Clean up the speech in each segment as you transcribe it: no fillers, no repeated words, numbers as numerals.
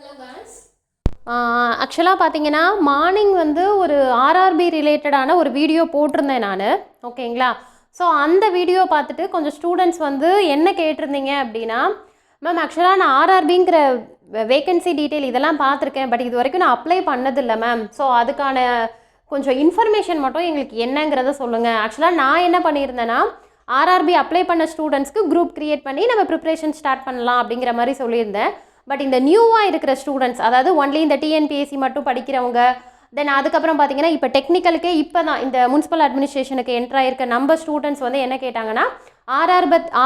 Hello guys. ஆக்சுவலாக பார்த்தீங்கன்னா morning வந்து ஒரு ஆர்ஆர்பி ரிலேட்டடான ஒரு வீடியோ போட்டிருந்தேன் நான். ஓகேங்களா? ஸோ அந்த வீடியோ பார்த்துட்டு கொஞ்சம் ஸ்டூடெண்ட்ஸ் வந்து என்ன கேட்டிருந்தீங்க அப்படின்னா, மேம் ஆக்சுவலாக நான் ஆர்ஆர்பிங்கிற வேகன்சி டீட்டெயில் இதெல்லாம் பார்த்துருக்கேன், பட் இது வரைக்கும் நான் அப்ளை பண்ணதில்லை மேம். ஸோ அதுக்கான கொஞ்சம் இன்ஃபர்மேஷன் மட்டும் எங்களுக்கு என்னங்கிறத சொல்லுங்கள். ஆக்சுவலாக நான் என்ன பண்ணியிருந்தேன்னா, ஆர்ஆர்பி அப்ளை பண்ண ஸ்டூடெண்ட்ஸ்க்கு குரூப் க்ரியேட் பண்ணி நம்ம ப்ரிப்ரேஷன் ஸ்டார்ட் பண்ணலாம் அப்படிங்கிற மாதிரி சொல்லியிருந்தேன். பட் இந்த நியூவாக இருக்கிற ஸ்டூடெண்ட்ஸ், அதாவது ஒன்லி இந்த டிஎன்பிஎஸ்சி மட்டும் படிக்கிறவங்க, தென் அதுக்கப்புறம் பார்த்தீங்கன்னா இப்போ டெக்னிக்கலுக்கே இப்போ தான் இந்த முனிசிபல் அட்மினிஸ்ட்ரேஷனுக்கு என்ட்ரு ஆயிருக்க நம்ம ஸ்டூடெண்ட்ஸ் வந்து என்ன கேட்டாங்கன்னா,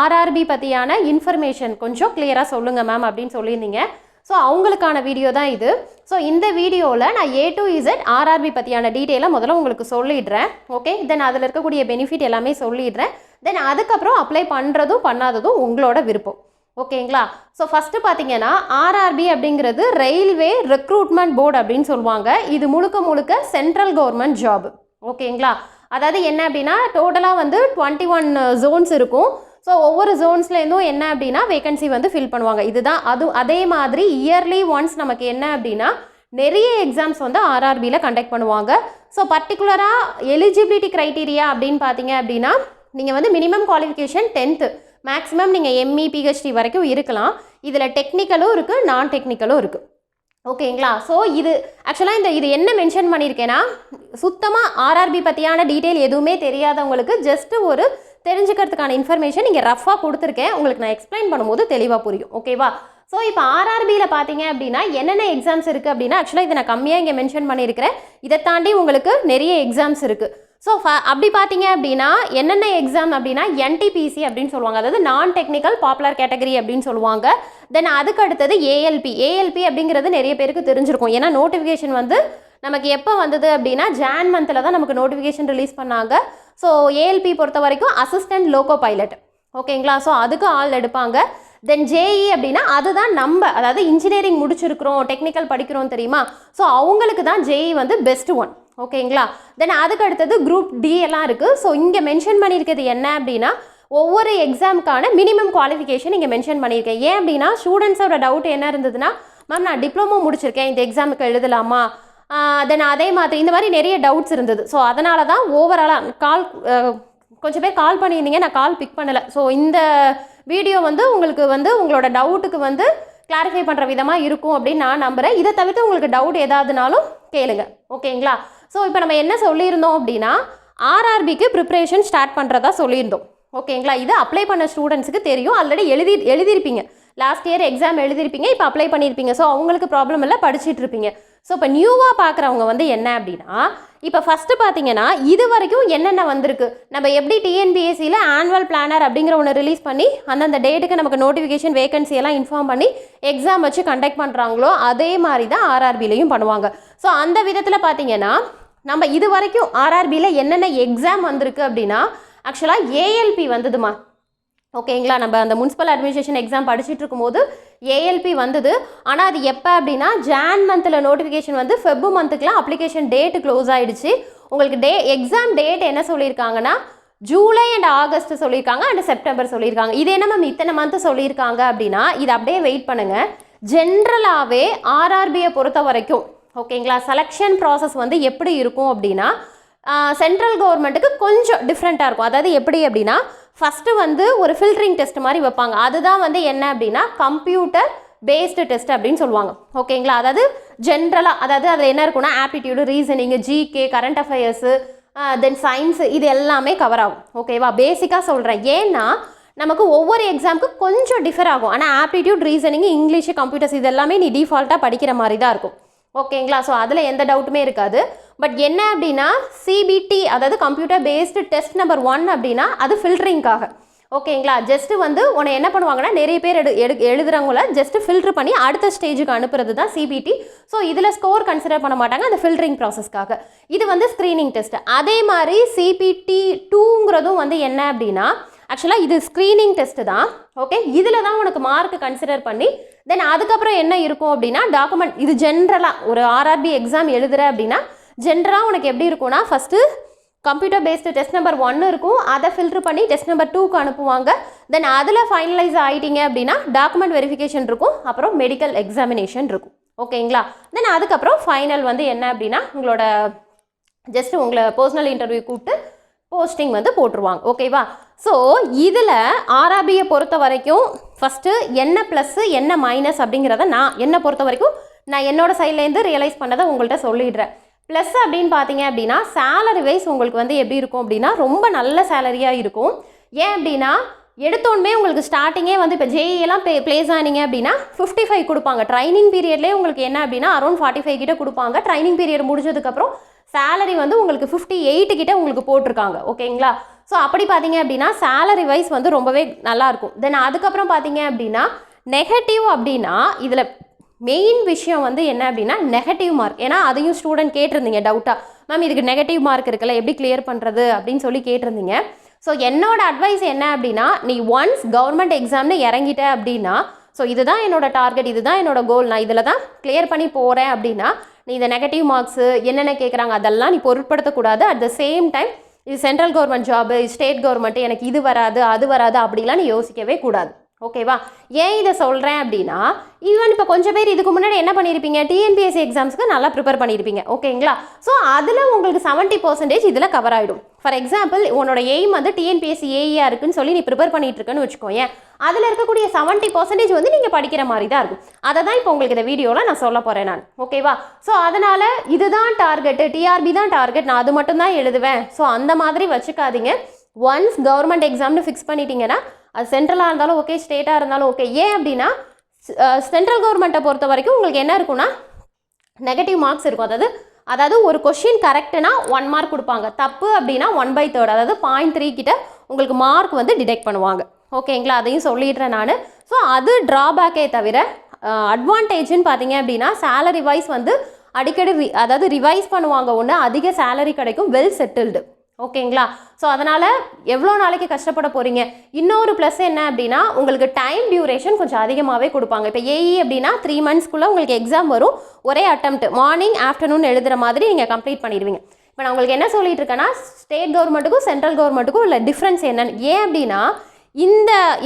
ஆர்ஆர்பி பற்றியான இன்ஃபர்மேஷன் கொஞ்சம் கிளியராக சொல்லுங்கள் மேம் அப்படின்னு சொல்லியிருந்தீங்க. ஸோ அவங்களுக்கான வீடியோ தான் இது. ஸோ இந்த வீடியோவில் நான் A to Z ஆர்ஆர்பி பற்றியான டீட்டெயிலாக முதல்ல உங்களுக்கு சொல்லிடுறேன். ஓகே, தென் அதில் இருக்கக்கூடிய பெனிஃபிட் எல்லாமே சொல்லிடுறேன். தென் அதுக்கப்புறம் அப்ளை பண்ணுறதும் பண்ணாததும் உங்களோட விருப்பம். ஓகேங்களா? ஸோ ஃபஸ்ட்டு பார்த்தீங்கன்னா ஆர்ஆர்பி அப்படிங்கிறது ரயில்வே ரெக்ரூட்மெண்ட் போர்டு அப்படின்னு சொல்லுவாங்க. இது முழுக்க சென்ட்ரல் கவர்மெண்ட் ஜாப். ஓகேங்களா? அதாவது என்ன அப்படின்னா டோட்டலாக வந்து 21 ஜோன்ஸ் இருக்கும். ஸோ ஒவ்வொரு ஜோன்ஸ்லேருந்தும் என்ன அப்படின்னா வேகன்சி வந்து ஃபில் பண்ணுவாங்க. இதுதான் அதே மாதிரி இயர்லி ஒன்ஸ் நமக்கு என்ன அப்படின்னா நிறைய எக்ஸாம்ஸ் வந்து ஆர்ஆர்பியில் கண்டக்ட் பண்ணுவாங்க. ஸோ பர்டிகுலராக எலிஜிபிலிட்டி க்ரைட்டீரியா அப்படின்னு பார்த்தீங்க அப்படின்னா நீங்கள் வந்து மினிமம் குவாலிஃபிகேஷன் 10th, மேக்ஸிமம் நீங்கள் எம்இ பிஹெச்டி வரைக்கும் இருக்கலாம். இதில் டெக்னிக்கலும் இருக்குது, நான் டெக்னிக்கலும் இருக்குது. ஓகேங்களா? ஸோ இது ஆக்சுவலாக இது என்ன மென்ஷன் பண்ணியிருக்கேன்னா, சுத்தமாக ஆர்ஆர்பி பற்றியான டீட்டெயில் எதுவுமே தெரியாதவங்களுக்கு ஜஸ்ட்டு ஒரு தெரிஞ்சுக்கிறதுக்கான இன்ஃபர்மேஷன் நீங்கள் ரஃபாக கொடுத்துருக்கேன். உங்களுக்கு நான் எக்ஸ்பிளைன் பண்ணும்போது தெளிவாக புரியும். ஓகேவா? ஸோ இப்போ ஆர்ஆர்பியில் பார்த்தீங்க அப்படின்னா என்னென்ன எக்ஸாம்ஸ் இருக்குது அப்படின்னா, ஆக்சுவலாக இதை நான் கம்மியாக இங்கே மென்ஷன் பண்ணியிருக்கிறேன். இதை தாண்டி உங்களுக்கு நிறைய எக்ஸாம்ஸ் இருக்குது. ஸோ அப்படி பார்த்தீங்க அப்படின்னா என்னென்ன எக்ஸாம் அப்படின்னா என்டிபிசி அப்படின்னு சொல்லுவாங்க, அதாவது நான் டெக்னிக்கல் பாப்புலர் கேட்டகரி அப்படின்னு சொல்லுவாங்க. தென் அதுக்கு அடுத்தது ஏஎல்பி அப்படிங்கிறது நிறைய பேருக்கு தெரிஞ்சிருக்கும். ஏன்னா நோட்டிஃபிகேஷன் வந்து நமக்கு எப்போ வந்தது அப்படின்னா ஜான் மந்தில் தான் நமக்கு நோட்டிஃபிகேஷன் ரிலீஸ் பண்ணாங்க. ஸோ ஏஎல்பி பொறுத்த வரைக்கும் அசிஸ்டன்ட் லோகோ பைலட். ஓகேங்களா? ஸோ அதுக்கு ஆள் எடுப்பாங்க. தென் ஜேஇ அப்படின்னா அதுதான் அதாவது இன்ஜினியரிங் முடிச்சிருக்கிறோம், டெக்னிக்கல் படிக்கிறோம் தெரியுமா? ஸோ அவங்களுக்கு தான் ஜேஇ வந்து பெஸ்ட் ஒன். ஓகேங்களா? தென் அதுக்கு அடுத்தது குரூப் டி எல்லாம் இருக்குது. ஸோ இங்கே மென்ஷன் பண்ணியிருக்கிறது என்ன அப்படின்னா ஒவ்வொரு எக்ஸாமுக்கான மினிமம் குவாலிஃபிகேஷன் இங்கே மென்ஷன் பண்ணியிருக்கேன். ஏன் அப்படின்னா ஸ்டூடெண்ட்ஸோட டவுட் என்ன இருந்ததுன்னா, மேம் நான் டிப்ளமோ முடிச்சிருக்கேன், இந்த எக்ஸாமுக்கு எழுதலாமா? தென் அதே மாதிரி இந்த மாதிரி நிறைய டவுட்ஸ் இருந்தது. ஸோ அதனால தான் ஓவராலாக கொஞ்சம் பேர் கால் பண்ணியிருந்தீங்க, நான் கால் பிக் பண்ணலை. ஸோ இந்த வீடியோ வந்து உங்களுக்கு வந்து உங்களோட டவுட்டுக்கு வந்து கிளாரிஃபை பண்ணுற விதமாக இருக்கும் அப்படின்னு நான் நம்புகிறேன். இதை தவிர்த்து உங்களுக்கு டவுட் ஏதாவதுனாலும் கேளுங்க. ஓகேங்களா? ஸோ இப்போ நம்ம என்ன சொல்லியிருந்தோம் அப்படின்னா ஆர்ஆர்பிக்கு ப்ரிப்ரேஷன் ஸ்டார்ட் பண்ணுறதா சொல்லியிருந்தோம். ஓகேங்களா? இது அப்ளை பண்ண ஸ்டூடெண்ட்ஸுக்கு தெரியும், ஆல்ரெடி எழுதியிருப்பீங்க, லாஸ்ட் இயர் எக்ஸாம் எழுதியிருப்பீங்க, இப்போ அப்ளை பண்ணியிருப்பீங்க. ஸோ அவங்களுக்கு ப்ராப்ளம் இல்லை, படிச்சுட்டு இருப்பீங்க. ஸோ இப்போ நியூவாக பார்க்குறவங்க வந்து என்ன அப்படின்னா, இப்போ ஃபஸ்ட்டு பார்த்தீங்கன்னா இது வரைக்கும் என்னென்ன வந்திருக்கு, நம்ம எப்படி டிஎன்பிஎஸ்சியில் ஆனுவல் பிளானர் அப்படிங்கிற ஒன்று ரிலீஸ் பண்ணி அந்தந்த டேட்டுக்கு நமக்கு நோட்டிஃபிகேஷன் வேகன்சி எல்லாம் இன்ஃபார்ம் பண்ணி எக்ஸாம் வச்சு கண்டக்ட் பண்ணுறாங்களோ அதே மாதிரி தான் ஆர்ஆர்பிலையும் பண்ணுவாங்க. ஸோ அந்த விதத்தில் பார்த்தீங்கன்னா நம்ம இது வரைக்கும் ஆர்ஆர்பியில் என்னென்ன எக்ஸாம் வந்திருக்கு அப்படின்னா, ஆக்சுவலாக ஏஎல்பி வந்ததுமா. ஓகேங்களா? நம்ம அந்த முனிசிபல் அட்மினிஸ்ட்ரேஷன் எக்ஸாம் படிச்சுட்டு இருக்கும்போது ஏஎல்பி வந்தது. ஆனால் அது எப்போ அப்படின்னா ஜான் மந்தில் நோட்டிஃபிகேஷன் வந்து ஃபெப் மந்த்துக்குலாம் அப்ளிகேஷன் டேட்டு க்ளோஸ் ஆகிடுச்சு. உங்களுக்கு எக்ஸாம் டேட் என்ன சொல்லியிருக்காங்கன்னா ஜூலை அண்ட் ஆகஸ்ட் சொல்லியிருக்காங்க, அண்ட் செப்டம்பர் சொல்லியிருக்காங்க. இது என்ன மேம் இத்தனை மந்த்து சொல்லியிருக்காங்க அப்படின்னா, இது அப்படியே வெயிட் பண்ணுங்கள். ஜென்ரலாகவே ஆர்ஆர்பியை பொறுத்த வரைக்கும் ஓகேங்களா செலெக்ஷன் ப்ராசஸ் வந்து எப்படி இருக்கும் அப்படின்னா சென்ட்ரல் கவர்மெண்ட்டுக்கு கொஞ்சம் டிஃப்ரெண்ட்டாக இருக்கும். அதாவது எப்படி அப்படின்னா ஃபஸ்ட்டு வந்து ஒரு ஃபில்டரிங் டெஸ்ட் மாதிரி வைப்பாங்க. அதுதான் வந்து என்ன அப்படின்னா கம்ப்யூட்டர் பேஸ்டு டெஸ்ட் அப்படின்னு சொல்லுவாங்க. ஓகேங்களா? அதாவது ஜென்ரலாக அதாவது அதில் என்ன இருக்குன்னா aptitude, reasoning, GK, current affairs, then science, இது எல்லாமே கவர் ஆகும். ஓகேவா? பேசிக்காக சொல்கிறேன். ஏன்னா நமக்கு ஒவ்வொரு எக்ஸாமுக்கு கொஞ்சம் டிஃபர் ஆகும். ஆனால் ஆப்டிடியூட், ரீசனிங்கு, இங்கிலீஷு, கம்ப்யூட்டர்ஸ் இது எல்லாமே நீ டிஃபால்ட்டாக படிக்கிற மாதிரி தான் இருக்கும். ஓகேங்களா? ஸோ அதில் எந்த டவுட்டுமே இருக்காது. பட் என்ன அப்படின்னா சிபிடி அதாவது கம்ப்யூட்டர் பேஸ்டு டெஸ்ட் நம்பர் 1 அப்படின்னா அது ஃபில்டரிங்காக. ஓகேங்களா? ஜஸ்ட்டு வந்து உன்னை என்ன பண்ணுவாங்கன்னா நிறைய பேர் எழுதுறவங்கள ஜஸ்ட்டு ஃபில்ட்ரு பண்ணி அடுத்த ஸ்டேஜுக்கு அனுப்புறது தான் சிபிடி. ஸோ இதில் ஸ்கோர் கன்சிடர் பண்ண மாட்டாங்க, அந்த ஃபில்டரிங் ப்ராசஸ்க்காக. இது வந்து ஸ்க்ரீனிங் டெஸ்ட். அதே மாதிரி சிபிடி 2ங்கிறதும் வந்து என்ன அப்படின்னா ஆக்சுவலாக இது ஸ்க்ரீனிங் டெஸ்ட்டு தான். ஓகே, இதில் தான் உனக்கு மார்க் கன்சிடர் பண்ணி தென் அதுக்கப்புறம் என்ன இருக்கும் அப்படின்னா டாக்குமெண்ட். இது ஜென்ரலாக ஒரு ஆர்ஆர்பி எக்ஸாம் எழுதுகிற அப்படின்னா ஜென்ரலாக உனக்கு எப்படி இருக்கும்னா first computer based test number 1 இருக்கும், அதை ஃபில்ட்ரு பண்ணி டெஸ்ட் நம்பர் 2க்கு அனுப்புவாங்க. தென் அதில் ஃபைனலைஸ் ஆகிட்டீங்க அப்படின்னா டாக்குமெண்ட் வெரிஃபிகேஷன் இருக்கும், அப்புறம் மெடிக்கல் எக்ஸாமினேஷன் இருக்கும். ஓகேங்களா. தென் அதுக்கப்புறம் ஃபைனல் வந்து என்ன அப்படின்னா உங்களோட ஜஸ்ட் உங்களை பர்சனல் இன்டர்வியூ கூப்பிட்டு போஸ்டிங் வந்து போட்டுருவாங்க. ஓகேவா. ஸோ இதில் ஆர்ஆர்பியை பொறுத்த வரைக்கும் ஃபஸ்ட்டு என்ன ப்ளஸ்ஸு என்ன மைனஸ் அப்படிங்கிறத நான் என்னை பொறுத்த வரைக்கும் நான் என்னோடய சைட்லேருந்து ரியலைஸ் பண்ணதை உங்கள்கிட்ட சொல்லிடுறேன். ப்ளஸ் அப்படின்னு பார்த்தீங்க அப்படின்னா சேலரி வைஸ் உங்களுக்கு வந்து எப்படி இருக்கும் அப்படின்னா ரொம்ப நல்ல சேலரியாக இருக்கும். ஏன் அப்படின்னா எடுத்தோடனே உங்களுக்கு ஸ்டார்டிங்கே வந்து இப்போ ஜேஇலாம் ப்ளேஸ் ஆனீங்க அப்படின்னா 55 கொடுப்பாங்க. ட்ரைனிங் பீரியட்லேயே உங்களுக்கு என்ன அப்படின்னா அரௌண்ட் 45 கிட்ட கொடுப்பாங்க. ட்ரைனிங் பீரியட் முடிஞ்சதுக்கப்புறம் சேலரி வந்து உங்களுக்கு 58 கிட்ட உங்களுக்கு போட்டிருக்காங்க. ஓகேங்களா. ஸோ அப்படி பார்த்தீங்க அப்படின்னா சேலரி வைஸ் வந்து ரொம்பவே நல்லாயிருக்கும். தென் அதுக்கப்புறம் பார்த்தீங்க அப்படின்னா நெகட்டிவ் அப்படின்னா இதில் மெயின் விஷயம் வந்து என்ன அப்படின்னா நெகட்டிவ் மார்க். ஏன்னா அதையும் ஸ்டூடெண்ட் கேட்டிருந்தீங்க டவுட்டாக, மேம் இதுக்கு நெகட்டிவ் மார்க் இருக்குல்ல எப்படி கிளியர் பண்ணுறது அப்படின்னு சொல்லி கேட்டிருந்தீங்க. ஸோ என்னோட அட்வைஸ் என்ன அப்படின்னா நீ ஒன்ஸ் கவர்மெண்ட் எக்ஸாம்னு இறங்கிட்ட அப்படின்னா ஸோ இதுதான் என்னோட டார்கெட், இதுதான் என்னோட கோல், நான் இதில் தான் கிளியர் பண்ணி போகிறேன் அப்படின்னா நீ இந்த நெகட்டிவ் மார்க்ஸு என்னென்ன கேட்குறாங்க அதெல்லாம் நீ பொருட்படுத்தக்கூடாது. அட் த சேம் டைம் இது central government job, state government, எனக்கு இது வராது அது வராது அப்படிலாம் நீ யோசிக்கவே கூடாது. ஓகேவா. ஏன் இதை சொல்கிறேன் அப்படின்னா ஈவன் இப்போ கொஞ்சம் பேர் இதுக்கு முன்னாடி என்ன பண்ணியிருப்பீங்க, டிஎன்பிஎஸ்சி எக்ஸாம்ஸ்க்கு நல்லா ப்ரிப்பேர் பண்ணியிருப்பீங்க. ஓகேங்களா. ஸோ அதில் உங்களுக்கு 70% இதில் கவர் ஆகிடும். ஃபார் எக்ஸாம்பிள் உன்னோட எய்ம் வந்து டிஎன்பிஎஸ்சி ஏஇயாக இருக்குன்னு சொல்லி நீ ப்ரிப்பேர் பண்ணிட்டு இருக்குன்னு வச்சுக்கோங்க. அதில் இருக்கக்கூடிய 70% வந்து நீங்கள் படிக்கிற மாதிரி தான் இருக்கும். அதை தான் இப்போ உங்களுக்கு இந்த வீடியோவில் நான் சொல்ல போகிறேன் நான். ஓகேவா. ஸோ அதனால் இதுதான் டார்கெட்டு, டிஆர்பி தான் டார்கெட், நான் அது மட்டும் தான் எழுதுவேன். ஸோ அந்த மாதிரி வச்சுக்காதீங்க. ஒன்ஸ் கவர்மெண்ட் எக்ஸாம்னு ஃபிக்ஸ் பண்ணிட்டீங்கன்னா அது சென்ட்ரலாக இருந்தாலும் ஓகே, ஸ்டேட்டாக இருந்தாலும் ஓகே. ஏன் அப்படின்னா சென்ட்ரல் கவர்மெண்ட்டை பொறுத்த வரைக்கும் உங்களுக்கு என்ன இருக்குன்னா நெகட்டிவ் மார்க்ஸ் இருக்கும். அதாவது ஒரு கொஷின் கரெக்டுனா 1 மார்க் கொடுப்பாங்க, தப்பு அப்படின்னா 1/3 அதாவது 0.3 கிட்ட உங்களுக்கு மார்க் வந்து டிடெக்ட் பண்ணுவாங்க. ஓகேங்களா. அதையும் சொல்லிடுறேன் நான். ஸோ அது ட்ராபேக்கே தவிர அட்வான்டேஜ்னு பார்த்தீங்க அப்படின்னா சேலரி வைஸ் வந்து அடிக்கடி அதாவது ரிவைஸ் பண்ணுவாங்க. ஒன்று அதிக சேலரி கிடைக்கும், வெல் செட்டில்டு. ஓகேங்களா. ஸோ அதனால் எவ்வளோ நாளைக்கு கஷ்டப்பட போகிறீங்க. இன்னொரு ப்ளஸ் என்ன அப்படின்னா உங்களுக்கு டைம் டியூரேஷன் கொஞ்சம் அதிகமாகவே கொடுப்பாங்க. இப்போ ஏஇ அப்படின்னா 3 monthsக்குள்ளே உங்களுக்கு எக்ஸாம் வரும். ஒரே அட்டெம்ப்ட் மார்னிங் ஆஃப்டர்நூன் எழுதுகிற மாதிரி நீங்கள் கம்ப்ளீட் பண்ணிடுவீங்க. இப்போ நான் உங்களுக்கு என்ன சொல்லிட்டு இருக்கேன்னா ஸ்டேட் கவர்மெண்ட்டுக்கும் சென்ட்ரல் கவர்மெண்ட்டுக்கும் இல்லை டிஃப்ரென்ஸ் என்னன்னு. ஏன் அப்படின்னா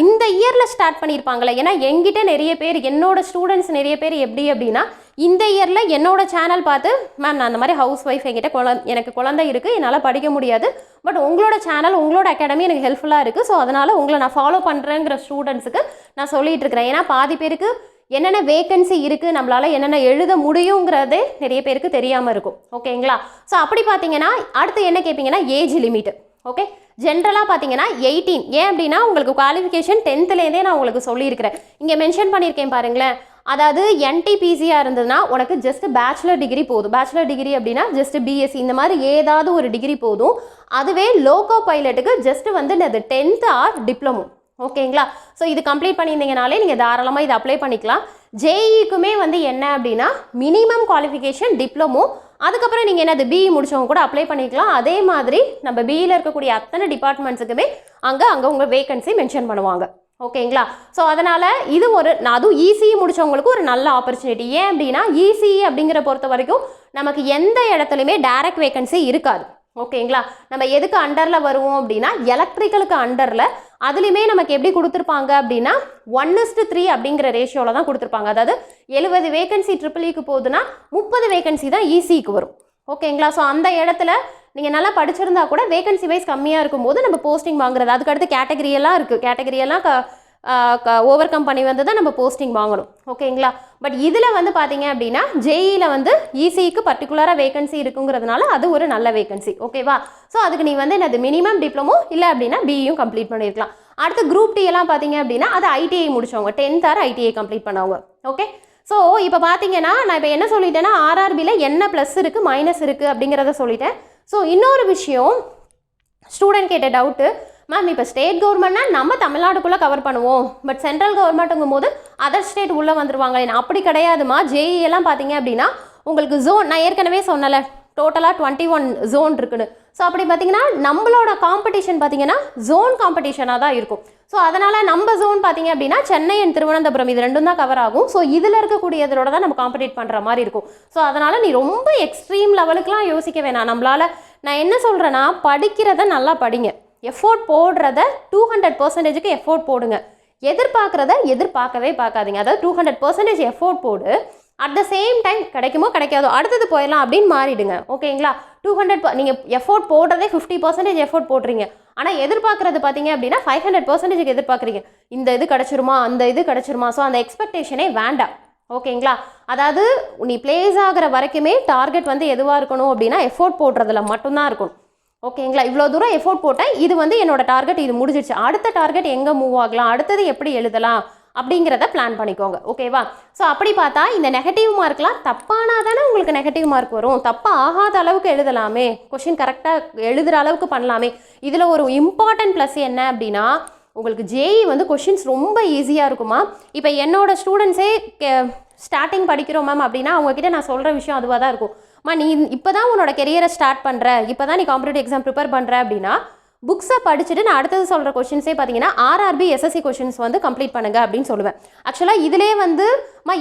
இந்த இயரில் ஸ்டார்ட் பண்ணியிருப்பாங்களே. ஏன்னா எங்கிட்ட நிறைய பேர் என்னோட ஸ்டூடெண்ட்ஸ் நிறைய பேர் எப்படி அப்படின்னா இந்த இயரில் என்னோட சேனல் பார்த்து மேம் நான் அந்த மாதிரி ஹவுஸ் ஒய்ஃப் என்கிட்ட எனக்கு குழந்தை இருக்குது, என்னால் படிக்க முடியாது, பட் உங்களோட சேனல் உங்களோட அகாடமி எனக்கு ஹெல்ப்ஃபுல்லாக இருக்குது, ஸோ அதனால் உங்களை நான் ஃபாலோ பண்ணுறேங்கிற ஸ்டூடெண்ட்ஸுக்கு நான் சொல்லிகிட்டு இருக்கிறேன். ஏன்னா பாதி பேருக்கு என்னென்ன வேகன்சி இருக்குது, நம்மளால் என்னென்ன எழுத முடியுங்கிறதே நிறைய பேருக்கு தெரியாமல் இருக்கும். ஓகேங்களா. ஸோ அப்படி பார்த்தீங்கன்னா அடுத்து என்ன கேட்பீங்கன்னா ஏஜ் லிமிட்டு. ஓகே. ஜென்ரலாக பார்த்தீங்கன்னா 18. ஏன் அப்படின்னா உங்களுக்கு குவாலிஃபிகேஷன் 10th நான் உங்களுக்கு சொல்லியிருக்கிறேன். இங்கே மென்ஷன் பண்ணியிருக்கேன் பாருங்களேன். அதாவது என்டிபிசியாக இருந்ததுன்னா உனக்கு ஜஸ்ட் பேச்சுலர் டிகிரி போதும். பேச்சுலர் டிகிரி அப்படின்னா ஜஸ்ட் பிஎஸ்சி இந்த மாதிரி ஏதாவது ஒரு டிகிரி போதும். அதுவே லோகோ பைலட்டுக்கு ஜஸ்ட் வந்து அது 10th ஆர் டிப்ளமோ. ஓகேங்களா. ஸோ இது கம்ப்ளீட் பண்ணியிருந்தீங்கனாலே நீங்கள் தாராளமாக இதை அப்ளை பண்ணிக்கலாம். ஜேஇக்குமே வந்து என்ன அப்படின்னா மினிமம் குவாலிஃபிகேஷன் டிப்ளமோ, அதுக்கப்புறம் நீங்கள் என்னது பிஇ முடிச்சவங்க கூட அப்ளை பண்ணிக்கலாம். அதே மாதிரி நம்ம பிஇயில் இருக்கக்கூடிய அத்தனை டிபார்ட்மெண்ட்ஸுக்குமே அங்கே உங்கள் வேகன்சி மென்ஷன் பண்ணுவாங்க. ஓகேங்களா. ஸோ அதனால் இது அதுவும் இசிஇ முடித்தவங்களுக்கு ஒரு நல்ல ஆப்பர்ச்சுனிட்டி. ஏன் அப்படின்னா இசிஇ அப்படிங்கிற பொறுத்த வரைக்கும் நமக்கு எந்த இடத்துலையுமே டைரக்ட் வேகன்சி இருக்காது. ஓகேங்களா. நம்ம எதுக்கு அண்டரில் வருவோம் அப்படின்னா எலக்ட்ரிக்கலுக்கு அண்டரில். அதுலேயுமே நமக்கு எப்படி கொடுத்துருப்பாங்க அப்படின்னா 1:3 அப்படிங்கிற ரேஷியோவில் தான் கொடுத்துருப்பாங்க. அதாவது 70 வேகன்சி ட்ரிபிள்இக்கு போகுதுன்னா 30 வேகன்சி தான் இசிக்கு வரும். ஓகேங்களா. ஸோ அந்த இடத்துல நீங்கள் நல்லா படிச்சிருந்தா கூட வேகன்சி வைஸ் கம்மியாக இருக்கும்போது நம்ம போஸ்டிங் வாங்குறது. அதுக்கடுத்து கேட்டகரியெல்லாம் இருக்குது. கேட்டகரியெல்லாம் ஓவர் கம் பண்ணி வந்து தான் நம்ம போஸ்டிங் வாங்கணும். ஓகேங்களா. பட் இதில் வந்து பார்த்தீங்க அப்படின்னா ஜேஇயில் வந்து இசிக்கு பர்டிகுலராக வேகன்சி இருக்குங்கிறதுனால அது ஒரு நல்ல வேகன்சி. ஓகேவா. ஸோ அதுக்கு நீ வந்து என்னது மினிமம் டிப்ளமோ இல்லை அப்படின்னா பிஇயும் கம்ப்ளீட் பண்ணியிருக்கலாம். அடுத்து குரூப் டி எல்லாம் பார்த்தீங்க அப்படின்னா அது ஐடிஐ முடிச்சவங்க 10th ஆர் ஐடிஐ கம்ப்ளீட் பண்ணவங்க. ஓகே. ஸோ இப்போ பார்த்தீங்கன்னா நான் இப்போ என்ன சொல்லிட்டேன்னா ஆர்ஆர்பியில் என்ன ப்ளஸ் இருக்குது மைனஸ் இருக்குது அப்படிங்கிறத சொல்லிட்டேன். ஸோ இன்னொரு விஷயம் ஸ்டூடெண்ட் கேட்ட டவுட்டு, மேம் இப்போ ஸ்டேட் கவர்மெண்ட்னா நம்ம தமிழ்நாடுக்குள்ளே கவர் பண்ணுவோம், பட் சென்ட்ரல் கவர்மெண்ட்டுங்கும் போது அதர் ஸ்டேட் உள்ளே வந்துருவாங்க. அப்படி கிடையாதுமா. ஜேஇ எல்லாம் பார்த்தீங்க அப்படின்னா உங்களுக்கு ஜோன் நான் ஏற்கனவே சொன்னல டோட்டலாக 21 ஜோன் இருக்குன்னு. ஸோ அப்படி பார்த்தீங்கன்னா நம்மளோட காம்படிஷன் பார்த்தீங்கன்னா ஜோன் காம்படிஷனாக தான் இருக்கும். ஸோ அதனால் நம்ம ஜோன் பார்த்தீங்க அப்படின்னா சென்னை அண்ட் திருவனந்தபுரம் இது ரெண்டும் தான் கவர் ஆகும். ஸோ இதில் இருக்கக்கூடியதோட தான் நம்ம காம்படிட் பண்ணுற மாதிரி இருக்கும். ஸோ அதனால் நீ ரொம்ப எக்ஸ்ட்ரீம் லெவலுக்குலாம் யோசிக்க வேணாம். நான் என்ன சொல்கிறேன்னா படிக்கிறத நல்லா படிங்க, எஃபோர்ட் போடுறத 200% எஃபோர்ட் போடுங்க. எதிர்பார்க்குறத எதிர்பார்க்கவே பார்க்காதீங்க. அதாவது 200% எஃபோர்ட் போடு, அட் த சேம் டைம் கிடைக்குமோ கிடைக்காதோ அடுத்தது போயிடலாம் அப்படின்னு மாறிடுங்க. ஓகேங்களா? 200 நீங்கள் எஃபோர்ட் போடுறதே 50% எஃபோர்ட் போடுறீங்க, ஆனால் எதிர்பார்க்குறது பார்த்தீங்க அப்படின்னா 500% எதிர்பார்க்குறீங்க. இந்த இது கிடச்சிருமா, அந்த இது கிடச்சிருமா. ஸோ அந்த எக்ஸ்பெக்டேஷனே வேண்டாம். ஓகேங்களா? அதாவது நீ பிளேஸ் ஆகிற வரைக்குமே டார்கெட் வந்து எதுவாக இருக்கணும் அப்படின்னா எஃபோர்ட் போடுறதுல மட்டும்தான் இருக்கணும். ஓகேங்களா? இவ்வளோ தூரம் எஃபோர்ட் போட்டேன், இது வந்து என்னோட டார்கெட், இது முடிஞ்சிடுச்சு, அடுத்த டார்கெட் எங்கே மூவ் ஆகலாம், அடுத்தது எப்படி எழுதலாம் அப்படிங்கிறத பிளான் பண்ணிக்கோங்க. ஓகேவா? ஸோ அப்படி பார்த்தா இந்த நெகட்டிவ் மார்க்லாம் தப்பானா தானே உங்களுக்கு நெகட்டிவ் மார்க் வரும். தப்பாக ஆகாத அளவுக்கு எழுதலாமே, கொஷின் கரெக்டாக எழுதுகிற அளவுக்கு பண்ணலாமே. இதில் ஒரு இம்பார்ட்டன்ட் ப்ளஸ் என்ன அப்படின்னா உங்களுக்கு ஜேஇ வந்து கொஷின்ஸ் ரொம்ப ஈஸியாக இருக்குமா. இப்போ என்னோட ஸ்டூடெண்ட்ஸே ஸ்டார்டிங் படிக்கிறோம் மேம் அப்படின்னா அவங்கக்கிட்ட நான் சொல்கிற விஷயம் அதுவாக தான் இருக்கும். நீ இப்போ தான் உன்னோட கெரியரை ஸ்டார்ட் பண்ணுற, இப்போ தான் நீ காம்படிட்டிவ் எக்ஸாம் ப்ரிப்பேர் பண்ணுற அப்படின்னா புக்ஸை படிச்சுட்டு நான் அடுத்தது சொல்கிற கொஷின்ஸே பார்த்தீங்கன்னா ஆர்ஆர்பி எஸ்எஸ்சி கொஷின்ஸ் வந்து கம்ப்ளீட் பண்ணுங்க அப்படின்னு சொல்லுவேன். ஆக்சுவலாக இதிலே வந்து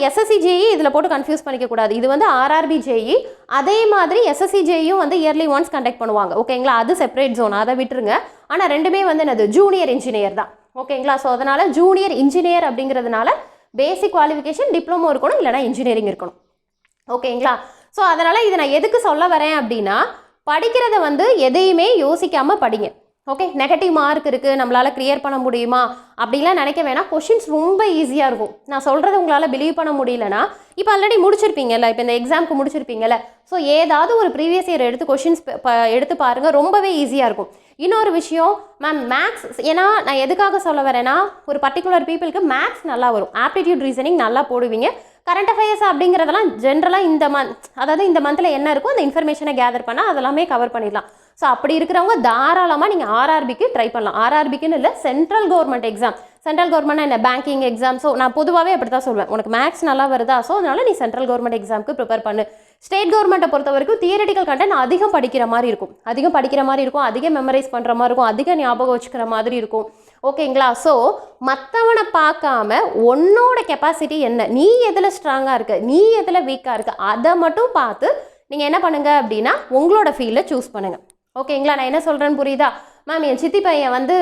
எஸ்எஸ்சி ஜேஇ இதில் போட்டு கன்ஃபியூஸ் பண்ணிக்கக்கூடாது. இது வந்து ஆர்ஆர்பி ஜேஇ, அதே மாதிரி எஸ்எஸ்சி ஜேஇயும் வந்து இயர்லி ஒன்ஸ் கண்டக்ட் பண்ணுவாங்க. ஓகேங்களா? அது செப்பரேட் ஜோன், அதை விட்டுருங்க. ஆனால் ரெண்டுமே வந்து என்னது ஜூனியர் இன்ஜினியர் தான். ஓகேங்களா? ஸோ அதனால் ஜூனியர் இன்ஜினியர் அப்படிங்கிறதுனால பேசிக் குவாலிஃபிகேஷன் டிப்ளமோ இருக்கணும், இல்லைனா இன்ஜினியரிங் இருக்கணும். ஓகேங்களா? ஸோ அதனால் இதை நான் எதுக்கு சொல்ல வரேன் அப்படின்னா படிக்கிறத வந்து எதையுமே யோசிக்காமல் படிங்க. ஓகே, நெகட்டிவ் மார்க் இருக்குது நம்மளால் கிளியர் பண்ண முடியுமா அப்படிலாம் நினைக்க வேணாம். கொஷின்ஸ் ரொம்ப ஈஸியாக இருக்கும். நான் சொல்கிறது உங்களால் பிலீவ் பண்ண முடியலன்னா இப்போ ஆல்ரெடி முடிச்சிருப்பீங்கல்ல, இப்போ இந்த எக்ஸாமுக்கு முடிச்சிருப்பீங்கல்ல, ஸோ ஏதாவது ஒரு ப்ரீவியஸ் இயர் எடுத்து கொஷின்ஸ் எடுத்து பாருங்கள், ரொம்பவே ஈஸியாக இருக்கும். இன்னொரு விஷயம் மேம், மேக்ஸ், ஏன்னா நான் எதுக்காக சொல்ல வரேன்னா ஒரு பர்டிகுலர் பீப்புளுக்கு மேக்ஸ் நல்லா வரும், ஆப்டிடியூட் ரீசனிங் நல்லா போடுவீங்க. கரண்ட் அஃபேர்ஸ் அப்படிங்கிறதெல்லாம் ஜென்ரலாக இந்த அதாவது இந்த மந்தில் என்ன இருக்கோ அந்த இன்ஃபர்மேஷனை கேதர் பண்ணால் அதெல்லாமே கவர் பண்ணிடலாம். ஸோ அப்படி இருக்கிறவங்க தாராளமாக நீங்கள் ஆர்ஆர்பிக்கு ட்ரை பண்ணலாம். ஆர்ஆர்பிக்குன்னு இல்லை, central government exam. Central government என்ன, பேங்கிங் எக்ஸாம். ஸோ நான் பொதுவாகவே அப்படி தான் சொல்லுவேன், உனக்கு மேக்ஸ் நல்லா வருதா, ஸோ அதனால் நீ சென்ட்ரல் கவர்மெண்ட் எக்ஸாமுக்கு ப்ரிப்பேர் பண்ணு. ஸ்டேட் கவர்மெண்ட்டை பொறுத்த வரைக்கும் தியரிட்டிக்கல் கண்டென்ட் அதிகம் படிக்கிற மாதிரி இருக்கும், அதிகம் மெமரைஸ் பண்ணுற மாதிரி இருக்கும், அதிக ஞாபகம் வச்சுக்கிற மாதிரி இருக்கும். ஓகேங்களா? ஸோ மற்றவனை பார்க்காம உன்னோட கெப்பாசிட்டி என்ன, நீ எதில் ஸ்ட்ராங்காக இருக்க, நீ எதில் வீக்காக இருக்க, அதை மட்டும் பார்த்து நீங்கள் என்ன பண்ணுங்கள் அப்படின்னா உங்களோட ஃபீல்டை சூஸ் பண்ணுங்கள். ஓகேங்களா? நான் என்ன சொல்கிறேன்னு புரியுதா? மேம், என் சித்தி பையன் வந்து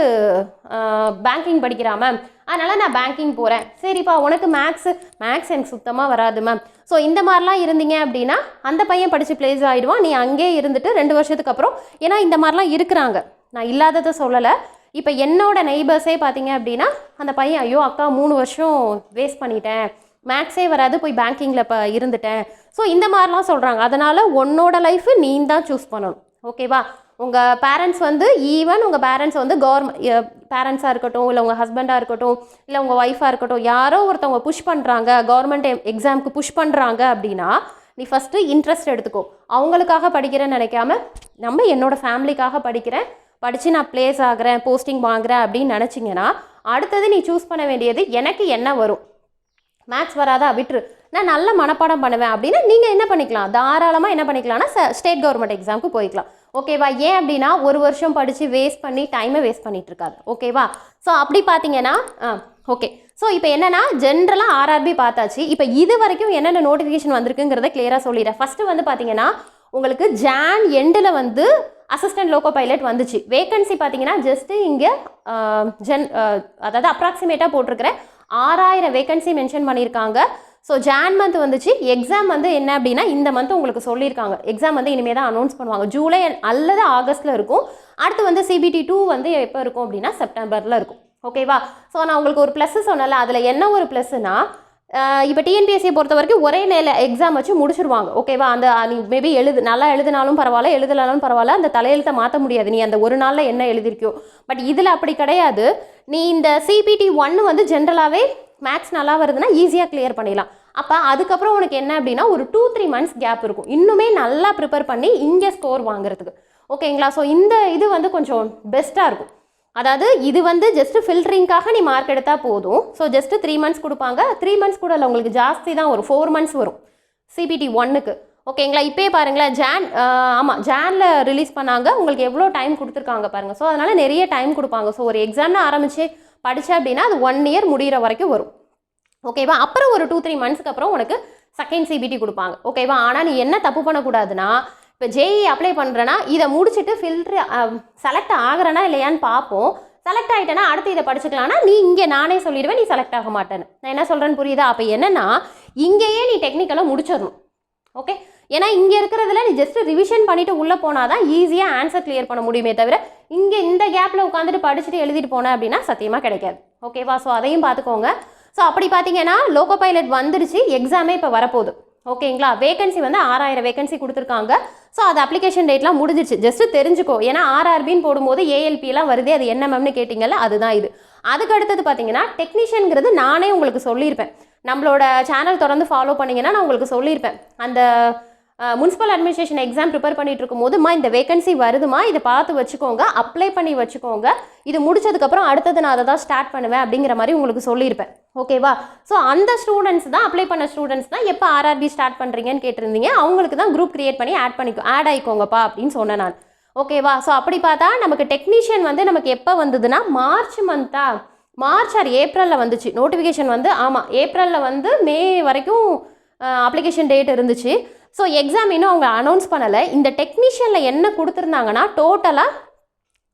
பேங்கிங் படிக்கிறான் மேம், அதனால் நான் பேங்கிங் போகிறேன். சரிப்பா, உனக்கு மேக்ஸ் எனக்கு சுத்தமாக வராது மேம். ஸோ இந்த மாதிரிலாம் இருந்தீங்க அப்படின்னா அந்த பையன் படித்து பிளேஸ் ஆகிடுவான், நீ அங்கேயே இருந்துட்டு 2 வருஷத்துக்கு அப்புறம், ஏன்னா இந்த மாதிரிலாம் இருக்கிறாங்க, நான் இல்லாததை சொல்லலை. இப்போ என்னோட நெய்பர்ஸே பார்த்தீங்க அப்படின்னா அந்த பையன், ஐயோ அக்கா 3 வருஷம் வேஸ்ட் பண்ணிட்டேன், மேக்ஸே வராது, போய் பேங்கிங்கில் இப்போ இருந்துட்டேன். ஸோ இந்த மாதிரிலாம் சொல்கிறாங்க. அதனால் உன்னோட லைஃபு நீ தான் சூஸ் பண்ணணும். ஓகேவா? உங்கள் பேரண்ட்ஸ் வந்து ஈவன் உங்கள் பேரண்ட்ஸ் வந்து பேரண்ட்ஸாக இருக்கட்டும், இல்லை உங்கள் ஹஸ்பண்டாக இருக்கட்டும், இல்லை உங்கள் ஒய்ஃபாக இருக்கட்டும், யாரோ ஒருத்தவங்க புஷ் பண்ணுறாங்க, கவர்மெண்ட் எக்ஸாமுக்கு புஷ் பண்ணுறாங்க அப்படின்னா நீ ஃபஸ்ட்டு இன்ட்ரெஸ்ட் எடுத்துக்கோ. அவங்களுக்காக படிக்கிறேன்னு நினைக்காம நம்ம என்னோடய ஃபேமிலிக்காக படிக்கிறேன், படித்து நான் பிளேஸ் ஆகிறேன், போஸ்டிங் வாங்குறேன் அப்படின்னு நினச்சிங்கன்னா அடுத்தது நீ சூஸ் பண்ண வேண்டியது எனக்கு என்ன வரும். மேக்ஸ் வராதா, விட்டுரு, நான் நல்ல மனப்பாடம் பண்ணுவேன் அப்படின்னா நீங்கள் என்ன பண்ணிக்கலாம், தாராளமாக என்ன பண்ணிக்கலாம்னா ஸ்டேட் கவர்மெண்ட் எக்ஸாமுக்கு போய்க்கலாம். ஓகேவா? ஏன் அப்படின்னா 1 வருஷம் படித்து வேஸ்ட் பண்ணி டைமை வேஸ்ட் பண்ணிட்டு இருக்காது. ஓகேவா? ஸோ அப்படி பார்த்தீங்கன்னா ஓகே. ஸோ இப்போ என்னென்னா ஜென்ரலாக ஆர்ஆர்பி பார்த்தாச்சு. இப்போ இது வரைக்கும் என்னென்ன நோட்டிஃபிகேஷன் வந்திருக்குங்கிறத கிளியராக சொல்லிடுறேன். ஃபஸ்ட்டு வந்து பார்த்தீங்கன்னா உங்களுக்கு ஜான் எண்டில் வந்து அசிஸ்டன்ட் லோகோ பைலட் வந்துச்சு. வேகன்சி பார்த்தீங்கன்னா ஜஸ்ட்டு இங்கே அதாவது அப்ராக்சிமேட்டாக போட்டிருக்கிறேன் 6000 வேகன்சி மென்ஷன் பண்ணியிருக்காங்க. ஸோ ஜான் மந்த் வந்துச்சு. எக்ஸாம் வந்து என்ன அப்படின்னா இந்த மந்த் உங்களுக்கு சொல்லியிருக்காங்க, எக்ஸாம் வந்து இனிமேல் தான் அனௌன்ஸ் பண்ணுவாங்க. ஜூலை அல்லது ஆகஸ்ட்டில் இருக்கும். அடுத்து வந்து CBT 2 வந்து எப்போ இருக்கும் அப்படின்னா செப்டம்பரில் இருக்கும். ஓகேவா? ஸோ நான் உங்களுக்கு ஒரு ப்ளஸ்ஸு சொன்னல, அதில் என்ன ஒரு ப்ளஸ்ஸுனா இப்போ டிஎன்பிஎஸ்சியை பொறுத்த வரைக்கும் ஒரே நேரில் எக்ஸாம் வச்சு முடிச்சிருவாங்க. ஓகேவா? அந்த நீ மேபி நல்லா எழுதினாலும் பரவாயில்ல, எழுதலாலும் பரவாயில்ல, அந்த தலையெழுத்தை மாற்ற முடியாது, நீ அந்த ஒரு நாளில் என்ன எழுதிருக்கியோ. பட் இதில் அப்படி கிடையாது. நீ இந்த CBT 1 வந்து ஜென்ரலாகவே மேக்ஸ் நல்லா வருதுன்னா ஈஸியாக கிளியர் பண்ணிடலாம். அப்போ அதுக்கப்புறம் உனக்கு என்ன அப்படின்னா ஒரு 2-3 மந்த்ஸ் கேப் இருக்கும், இன்னுமே நல்லா ப்ரிப்பேர் பண்ணி இங்கே ஸ்கோர் வாங்குறதுக்கு. ஓகேங்களா? ஸோ இந்த இது வந்து கொஞ்சம் பெஸ்ட்டாக இருக்கும். அதாவது இது வந்து ஜஸ்ட்டு ஃபில்டரிங்காக நீ மார்க் எடுத்தால் போதும். ஸோ ஜஸ்ட்டு 3 மந்த்ஸ் கொடுப்பாங்க. 3 மந்த்ஸ் கூட இல்லை, உங்களுக்கு ஜாஸ்தி தான் வரும், 4 மந்த்ஸ் வரும் CBT 1க்கு. ஓகேங்களா? இப்போயே பாருங்களேன், ஜானில் ரிலீஸ் பண்ணாங்க, உங்களுக்கு எவ்வளோ டைம் கொடுத்துருக்காங்க பாருங்கள். ஸோ அதனால் நிறைய டைம் கொடுப்பாங்க. ஸோ ஒரு எக்ஸாம்னு ஆரம்பித்து படித்தா அப்படின்னா அது 1 இயர் முடிகிற வரைக்கும் வரும். ஓகேவா? அப்புறம் ஒரு 2-3 மந்த்ஸ்க்கு அப்புறம் உனக்கு செகண்ட் CBT கொடுப்பாங்க. ஓகேவா? ஆனால் நீ என்ன தப்பு பண்ணக்கூடாதுன்னா, இப்போ JEE அப்ளை பண்ணுறேன்னா இதை முடிச்சுட்டு ஃபில்ட்ரு செலக்ட் ஆகிறேன்னா இல்லையான்னு பார்ப்போம். செலக்ட் ஆகிட்டேன்னா அடுத்து இதை படிச்சுக்கலாம்னா நீ இங்கே நானே சொல்லிடுவேன் நீ செலக்ட் ஆக மாட்டேன்னு. நான் என்ன சொல்கிறேன்னு புரியுதா? அப்போ என்னென்னா இங்கேயே நீ டெக்னிக்கலாக முடிச்சிடணும். ஓகே, ஏன்னா இங்கே இருக்கிறதுல நீ ஜஸ்ட் ரிவிஷன் பண்ணிவிட்டு உள்ளே போனால் தான் ஈஸியாக ஆன்சர் கிளியர் பண்ண முடியுமே தவிர இங்கே இந்த கேப்பில் உட்காந்துட்டு படிச்சுட்டு எழுதிட்டு போனேன் அப்படின்னா சத்தியமாக கிடைக்காது. ஓகேவா? ஸோ அதையும் பார்த்துக்கோங்க. ஸோ அப்படி பார்த்தீங்கன்னா லோகோ பைலட் வந்துடுச்சு, எக்ஸாமே இப்போ வரப்போகுது. ஓகேங்களா? வேகன்சி வந்து 6000 வேகன்சி கொடுத்துருக்காங்க. ஸோ அது அப்ளிகேஷன் டேட்லாம் முடிஞ்சிச்சு. ஜஸ்ட்டு தெரிஞ்சுக்கோ. ஏன்னா ஆர்ஆர்பின்னு போடும்போது ஏஎல்பிலாம் வருது, அது என்ன மேம்னு கேட்டிங்கல்ல, அதுதான் இது. அதுக்கு அடுத்தது பார்த்தீங்கன்னா டெக்னீஷியனுங்கிறது நானே உங்களுக்கு சொல்லியிருப்பேன். நம்மளோட சேனல் தொடர்ந்து ஃபாலோ பண்ணிங்கன்னா நான் உங்களுக்கு சொல்லியிருப்பேன். அந்த முனிசிபல் அட்மினிஸ்ட்ரேஷன் எக்ஸாம் ப்ரிப்பேர் பண்ணிட்டு இருக்கும்போதுமா இந்த வேகன்சி வருதுமா, இதை பார்த்து வச்சுக்கோங்க, அப்ளை பண்ணி வச்சுக்கோங்க, இது முடிச்சதுக்கப்புறம் அடுத்தது நான் அதை தான் ஸ்டார்ட் பண்ணுவேன் அப்படிங்கிற மாதிரி உங்களுக்கு சொல்லியிருப்பேன். ஓகேவா? ஸோ அந்த ஸ்டூடெண்ட்ஸ் தான், அப்ளை பண்ண ஸ்டூடெண்ட்ஸ் தான் எப்போ ஆர்ஆர்பி ஸ்டார்ட் பண்ணுறீங்கன்னு கேட்டிருந்தீங்க. அவங்களுக்கு தான் குரூப் கிரியேட் பண்ணி ஆட் ஆகிக்கோங்கப்பா அப்படின்னு சொன்னேன் நான். ஓகேவா? ஸோ அப்படி பார்த்தா நமக்கு டெக்னீஷியன் வந்து நமக்கு எப்போ வந்ததுன்னா மார்ச் ஆர் ஏப்ரலில் வந்துச்சு நோட்டிஃபிகேஷன் வந்து. ஆமாம், ஏப்ரலில் வந்து மே வரைக்கும் அப்ளிகேஷன் டேட் இருந்துச்சு. ஸோ எக்ஸாம் இன்னும் அவங்க அனௌன்ஸ் பண்ணலை. இந்த டெக்னீஷியனில் என்ன கொடுத்துருந்தாங்கன்னா டோட்டலாக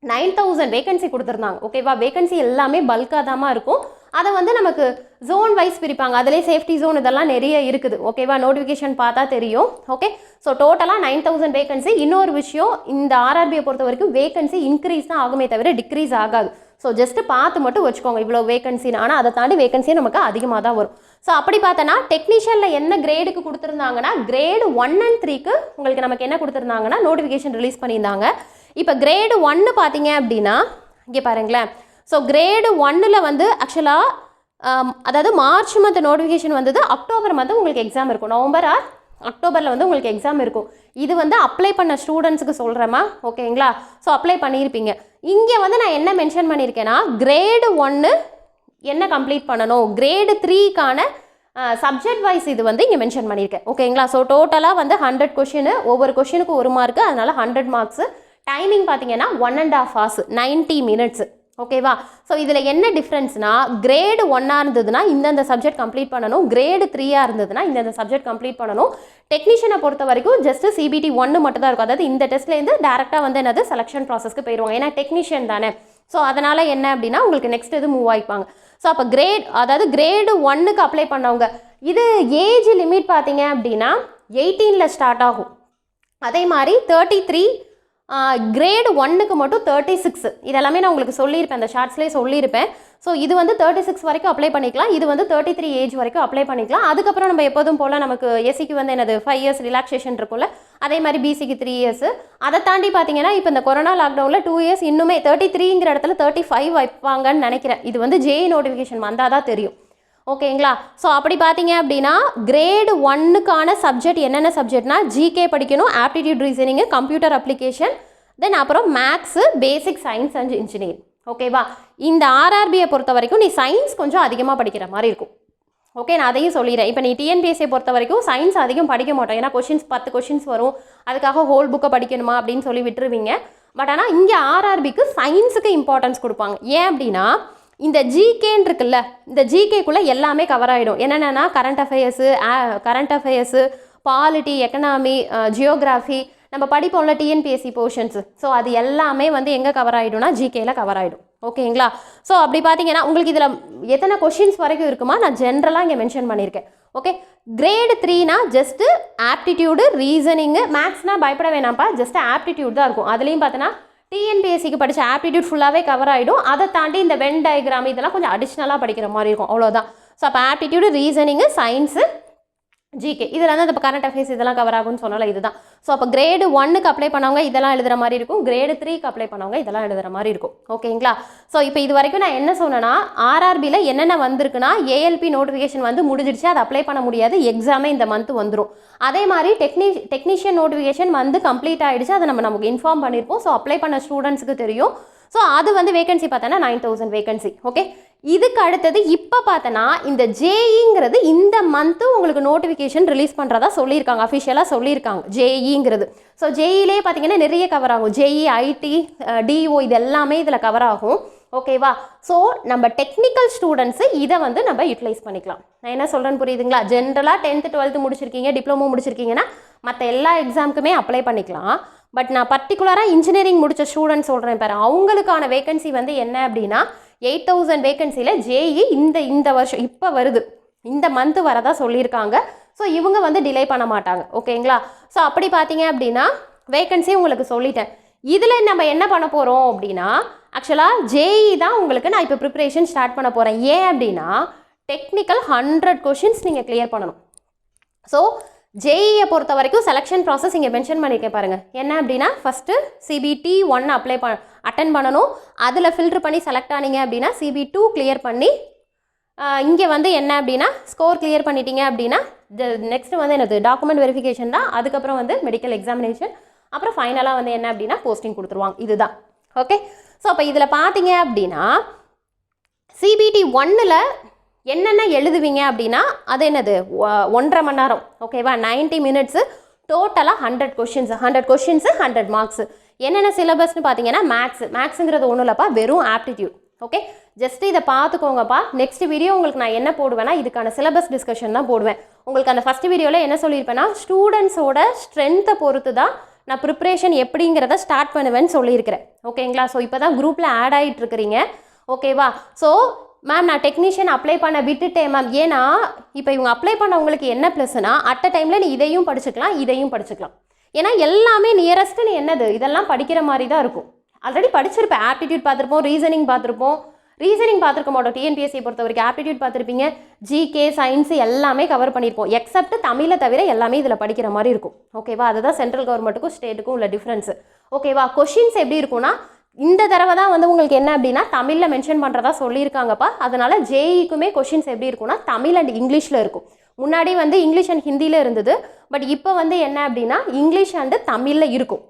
9000 வேகன்சி கொடுத்துருந்தாங்க. ஓகேவா? வேகன்சி எல்லாமே பல்காக தான் இருக்கும். அதை வந்து நமக்கு ஜோன் வைஸ் பிரிப்பாங்க. அதிலே சேஃப்டி ஜோன் இதெல்லாம் நிறைய இருக்குது. ஓகேவா? நோட்டிஃபிகேஷன் பார்த்தா தெரியும். ஓகே, ஸோ டோட்டலாக 9000 வேகன்சி. இன்னொரு விஷயம், இந்த ஆர்ஆர்பியை பொறுத்த வரைக்கும் வேகன்சி இன்க்ரீஸ் தான் ஆகுமே தவிர டிக்ரீஸ் ஆகாது. ஸோ ஜஸ்ட்டு பார்த்து மட்டும் வச்சுக்கோங்க இவ்வளோ வேகன்சின்னு. ஆனால் அதை தாண்டி வேகன்சி நமக்கு அதிகமாக தான் வரும். ஸோ அப்படி பார்த்தோன்னா டெக்னீஷியனில் என்ன கிரேடுக்கு கொடுத்துருந்தாங்கன்னா கிரேடு 1 and 3க்கு உங்களுக்கு நமக்கு என்ன கொடுத்துருந்தாங்கன்னா நோட்டிஃபிகேஷன் ரிலீஸ் பண்ணியிருந்தாங்க. இப்போ கிரேடு 1 பார்த்தீங்க அப்படின்னா இங்கே பாருங்களேன். ஸோ கிரேடு 1ல் வந்து ஆக்சுவலாக அதாவது மார்ச் மந்த் நோட்டிஃபிகேஷன் வந்தது, அக்டோபர் மந்த் உங்களுக்கு எக்ஸாம் இருக்கும். நவம்பர் ஆர் அக்டோபரில் வந்து உங்களுக்கு எக்ஸாம் இருக்கும். இது வந்து அப்ளை பண்ண ஸ்டூடெண்ட்ஸுக்கு சொல்கிறேம்மா. ஓகேங்களா? ஸோ அப்ளை பண்ணியிருப்பீங்க. இங்கே வந்து நான் என்ன மென்ஷன் பண்ணியிருக்கேன்னா கிரேடு 1 என்ன கம்ப்ளீட் பண்ணணும், கிரேடு 3க்கான சப்ஜெக்ட் வைஸ் இது வந்து இங்கே மென்ஷன் பண்ணியிருக்கேன். ஓகேங்களா? ஸோ டோட்டலாக வந்து 100 கொஷின், ஒவ்வொரு கொஷினுக்கு 1 மார்க்கு, அதனால் 100 மார்க்ஸு. டைமிங் பார்த்தீங்கன்னா 1.5 hours 90 minutes. ஓகேவா? ஸோ இதில் என்ன டிஃப்ரென்ஸ்னா கிரேடு 1ஆக இருந்ததுன்னா இந்தந்த சப்ஜெக்ட் கம்ப்ளீட் பண்ணணும், கிரேடு 3ஆக இருந்ததுன்னா இந்தந்த சப்ஜெக்ட் கம்ப்ளீட் பண்ணணும். டெக்னீஷியனை பொறுத்த வரைக்கும் ஜஸ்ட்டு CBT 1 மட்டும் தான் இருக்கும். அதாவது இந்த டெஸ்ட்லேருந்து டேரெக்டாக வந்து என்னது செலெக்ஷன் ப்ராசஸ்க்கு போயிடுவாங்க. ஏன்னா டெக்னீஷியன் தானே. ஸோ அதனால் என்ன அப்படின்னா உங்களுக்கு நெக்ஸ்ட் இது மூவ் ஆகிப்பாங்க. ஸோ அப்போ அதாவது கிரேடு 1க்கு அப்ளை பண்ணவங்க இது ஏஜ் லிமிட் பார்த்தீங்க அப்படின்னா 18ல் ஸ்டார்ட் ஆகும். அதே மாதிரி 33 கிரேடு 1க்கு மட்டும் 36. இதெல்லாமே நான் உங்களுக்கு சொல்லியிருப்பேன், அந்த ஷார்ட்ஸ்லேயே சொல்லியிருப்பேன். ஸோ இது வந்து 36 வரைக்கும் அப்ளை பண்ணிக்கலாம், இது வந்து 33 ஏஜ் வரைக்கும் அப்ளை பண்ணிக்கலாம். அதுக்கப்புறம் நம்ம எப்போதும் போல் நமக்கு எஸ்சிக்கு வந்து என்னது 5 years ரிலாக்ஸேஷன் இருக்கும்ல, அதே மாதிரி பிசிக்கு 3 years. அதை தாண்டி பார்த்தீங்கன்னா இப்போ இந்த கொரோனா லாக்டவுனில் 2 years இன்னுமே 33ங்கிற இடத்துல 35 வைப்பாங்கன்னு நினைக்கிறேன். இது வந்து ஜேஇ நோட்டிஃபிகேஷன் வந்தால் தான் தெரியும். ஓகேங்களா? ஸோ அப்படி பார்த்தீங்க அப்படின்னா கிரேடு 1க்கான சப்ஜெக்ட் என்னென்ன சப்ஜெக்ட்னா ஜிகே படிக்கணும், ஆப்டிடியூட் ரீசனிங்கு, கம்ப்யூட்டர் அப்ளிகேஷன், தென் அப்புறம் maths, basic science and engineering. ஓகேவா? இந்த ஆர்ஆர்பியை பொறுத்த வரைக்கும் நீ சயின்ஸ் கொஞ்சம் அதிகமாக படிக்கிற மாதிரி இருக்கும். ஓகே, நான் அதையும் சொல்லிடுறேன். இப்போ நீ டிஎன்பிஎஸ்சியை பொறுத்த வரைக்கும் சயின்ஸ் அதிகம் படிக்க மாட்டோம். ஏன்னா 10 கொஷின்ஸ் வரும், அதுக்காக ஹோல் புக்கை படிக்கணுமா அப்படின்னு சொல்லி விட்டுருவீங்க. பட் ஆனால் இங்கே ஆர்ஆர்பிக்கு சயின்ஸுக்கு இம்பார்ட்டன்ஸ் கொடுப்பாங்க. ஏன் அப்படின்னா இந்த ஜிகேன்னு இருக்குல்ல, இந்த ஜிகேக்குள்ளே எல்லாமே கவர் ஆகிடும். என்னென்னா current affairs, polity, economy, geography, நம்ம படிப்போம்ல டிஎன்பிஎஸ்சி போர்ஷன்ஸு. ஸோ அது எல்லாமே வந்து எங்கே கவர் ஆகிடும்னா ஜிகேயில் கவர் ஆகிடும். ஓகேங்களா? ஸோ அப்படி பார்த்தீங்கன்னா உங்களுக்கு இதில் எத்தனை கொஷின்ஸ் வரைக்கும் இருக்குமா நான் ஜென்ரலாக இங்கே மென்ஷன் பண்ணியிருக்கேன். ஓகே, கிரேடு 3னா ஜஸ்ட்டு ஆப்டிடியூடு, ரீசனிங்கு, மேக்ஸ்னால் பயப்பட வேணாம்ப்பா, ஜஸ்ட்டு ஆப்டிடியூட் தான் இருக்கும். அதுலேயும் பார்த்தோன்னா டிஎன்பிஎஸ்சிக்கு படித்த ஆப்டிடியூட் ஃபுல்லாகவே கவர் ஆகிடும். அதை தாண்டி இந்த வென் டயக்ராம் இதெல்லாம் கொஞ்சம் அடிஷ்னலாக படிக்கிற மாதிரி இருக்கும், அவ்வளோதான். ஸோ அப்போ ஆப்டிடியூடு, ரீசனிங்கு, சயின்ஸு, ஜிகே இதில் வந்து இப்போ கரண்ட் அஃபேர்ஸ் இதெல்லாம் கவர் ஆகும்னு சொன்னால இதுதான். ஸோ அப்போ கிரேடு 1க்கு அப்ளை பண்ணவங்க இதெல்லாம் எழுதுகிற மாதிரி இருக்கும், கிரேடு 3க்கு அப்ளை பண்ணவங்க இதெல்லாம் எழுதுகிற மாதிரி இருக்கும். ஓகேங்களா? ஸோ இப்போ இது வரைக்கும் நான் என்ன சொன்னேன்னா ஆர்ஆர்பியில் என்னென்ன வந்திருக்குன்னா ஏஎல்பி நோட்டிஃபிகேஷன் வந்து முடிஞ்சிடுச்சு, அதை அப்ளை பண்ண முடியாது, எக்ஸாமே இந்த மந்த் வந்துடும். அதே மாதிரி டெக்னீஷியன் நோட்டிஃபிகேஷன் வந்து கம்ப்ளீட் ஆகிடுச்சு, அதை நமக்கு இன்ஃபார்ம் பண்ணியிருப்போம். ஸோ அப்ளை பண்ண ஸ்டூடெண்ட்ஸுக்கு தெரியும். ஸோ அது வந்து வேகன்சி பார்த்தோன்னா 9000 வேகன்சி. ஓகே, இதுக்கு அடுத்தது இப்போ பார்த்தோன்னா இந்த ஜேஇங்கிறது இந்த மந்த்து உங்களுக்கு நோட்டிஃபிகேஷன் ரிலீஸ் பண்ணுறதா சொல்லியிருக்காங்க, அஃபிஷியலாக சொல்லியிருக்காங்க ஜேஇங்கிறது. ஸோ ஜேஇலே பார்த்தீங்கன்னா நிறைய கவர் ஆகும், ஜேஇ, ஐடி, டிஓ இது எல்லாமே இதில் கவர் ஆகும். ஓகேவா? ஸோ நம்ம டெக்னிக்கல் ஸ்டூடெண்ட்ஸு இதை வந்து நம்ம யூட்டிலைஸ் பண்ணிக்கலாம். நான் என்ன சொல்கிறேன்னு புரியுதுங்களா? ஜென்ரலாக 10th 12th முடிச்சிருக்கீங்க, டிப்ளமோ முடிச்சிருக்கீங்கன்னா மற்ற எல்லா எக்ஸாமுக்குமே அப்ளை பண்ணிக்கலாம். பட் நான் பர்டிகுலராக இன்ஜினியரிங் முடித்த ஸ்டூடெண்ட்ஸ் சொல்கிறேன் பாரு, அவங்களுக்கான வேகன்சி வந்து என்ன அப்படின்னா 8000 வேகன்சியில் ஜேஇ இந்த வருஷம் இப்போ வருது. இந்த மந்த் வரதா சொல்லியிருக்காங்க. ஸோ இவங்க வந்து டிலே பண்ண மாட்டாங்க. ஓகேங்களா? ஸோ அப்படி பார்த்தீங்க அப்படின்னா வேகன்சி உங்களுக்கு சொல்லிட்டேன். இதில் நம்ம என்ன பண்ண போகிறோம் அப்படின்னா ஆக்சுவலாக ஜேஇ தான் உங்களுக்கு நான் இப்போ ப்ரிப்ரேஷன் ஸ்டார்ட் பண்ண போகிறேன். ஏன் அப்படின்னா டெக்னிக்கல் 100 கொஷின்ஸ் நீங்கள் கிளியர் பண்ணணும். ஸோ ஜேஇயை பொறுத்த வரைக்கும் செலெக்ஷன் ப்ராசஸ் இங்கே மென்ஷன் பண்ணியிருக்கேன் பாருங்கள். என்ன அப்படின்னா ஃபஸ்ட்டு CBT 1 அட்டன் பண்ணணும். அதில் ஃபில்ட்ரு பண்ணி செலக்ட் ஆனீங்க அப்படின்னா CB2 கிளியர் பண்ணி இங்கே வந்து என்ன அப்படின்னா ஸ்கோர் கிளியர் பண்ணிட்டீங்க அப்படின்னா நெக்ஸ்ட்டு வந்து என்னது டாக்குமெண்ட் வெரிஃபிகேஷன் தான். அதுக்கப்புறம் வந்து மெடிக்கல் எக்ஸாமினேஷன், அப்புறம் ஃபைனலாக வந்து என்ன அப்படின்னா போஸ்டிங் கொடுத்துருவாங்க. இதுதான். ஓகே. ஸோ அப்போ இதில் பார்த்தீங்க அப்படின்னா CBT 1 என்னென்ன எழுதுவீங்க அப்படின்னா அது என்னது 1.5 மணி நேரம். ஓகேவா? 90 மினிட்ஸு, டோட்டலாக 100 கொஷின்ஸு 100 மார்க்ஸு. என்னென்ன சிலபஸ்ன்னு பார்த்தீங்கன்னா மேக்ஸுங்கிறது ஒன்றும் இல்லைப்பா, வெறும் ஆப்டிடியூட். ஓகே, ஜஸ்ட் இதை பார்த்துக்கோங்கப்பா. நெக்ஸ்ட் வீடியோ உங்களுக்கு நான் என்ன போடுவேன்னா இதுக்கான சிலபஸ் டிஸ்கஷன் தான் போடுவேன். உங்களுக்கு அந்த ஃபஸ்ட் வீடியோவில் என்ன சொல்லியிருப்பேன்னா ஸ்டூடெண்ட்ஸோட ஸ்ட்ரென்த்தை பொறுத்து தான் நான் ப்ரிப்ரேஷன் எப்படிங்கிறத ஸ்டார்ட் பண்ணுவேன்னு சொல்லியிருக்கிறேன். ஓகேங்களா? ஸோ இப்போ தான் குரூப்பில் ஆட் ஆகிட்டு இருக்கிறீங்க. ஓகேவா? ஸோ மேம் நான் டெக்னீஷியன் அப்ளை பண்ண விட்டுட்டேன் மேம். ஏன்னா இப்போ இவங்க அப்ளை பண்ணவங்களுக்கு என்ன ப்ளஸ்னா அட் அ டைமில் நீ இதையும் படிச்சுக்கலாம் இதையும் படிச்சுக்கலாம். ஏன்னா எல்லாமே நியரஸ்ட்டு நீ என்னது இதெல்லாம் படிக்கிற மாதிரி தான் இருக்கும். ஆல்ரெடி படிச்சிருப்பேன். ஆப்டிடியூட் பார்த்துருப்போம், ரீசனிங் பார்த்துருக்க மாட்டோம். டிஎன்பிஎஸ்சியை பொறுத்த வரைக்கும் ஆப்டிடியூட் பார்த்துருப்பீங்க, ஜிகே, சயின்ஸு எல்லாமே கவர் பண்ணியிருப்போம். எக்ஸப்ட் தமிழை தவிர எல்லாமே இதில் படிக்கிற மாதிரி இருக்கும். ஓகேவா? அதுதான் சென்ட்ரல் கவர்மெண்ட்டுக்கும் ஸ்டேட்டுக்கும் உள்ள டிஃப்ரென்ஸு. ஓகேவா? கொஷின்ஸ் எப்படி இருக்கும்னா இந்த தடவை தான் வந்து உங்களுக்கு என்ன அப்படின்னா தமிழில் மென்ஷன் பண்ணுறதா சொல்லியிருக்காங்கப்பா. அதனால் ஜேஇக்குமே கொஷின்ஸ் எப்படி இருக்கும்னா தமிழ் அண்ட் இங்கிலீஷில் இருக்கும். முன்னாடி வந்து இங்கிலீஷ் அண்ட் ஹிந்தியில் இருந்தது. பட் இப்போ வந்து என்ன அப்படின்னா இங்கிலீஷ் அண்டு தமிழில் இருக்கும்.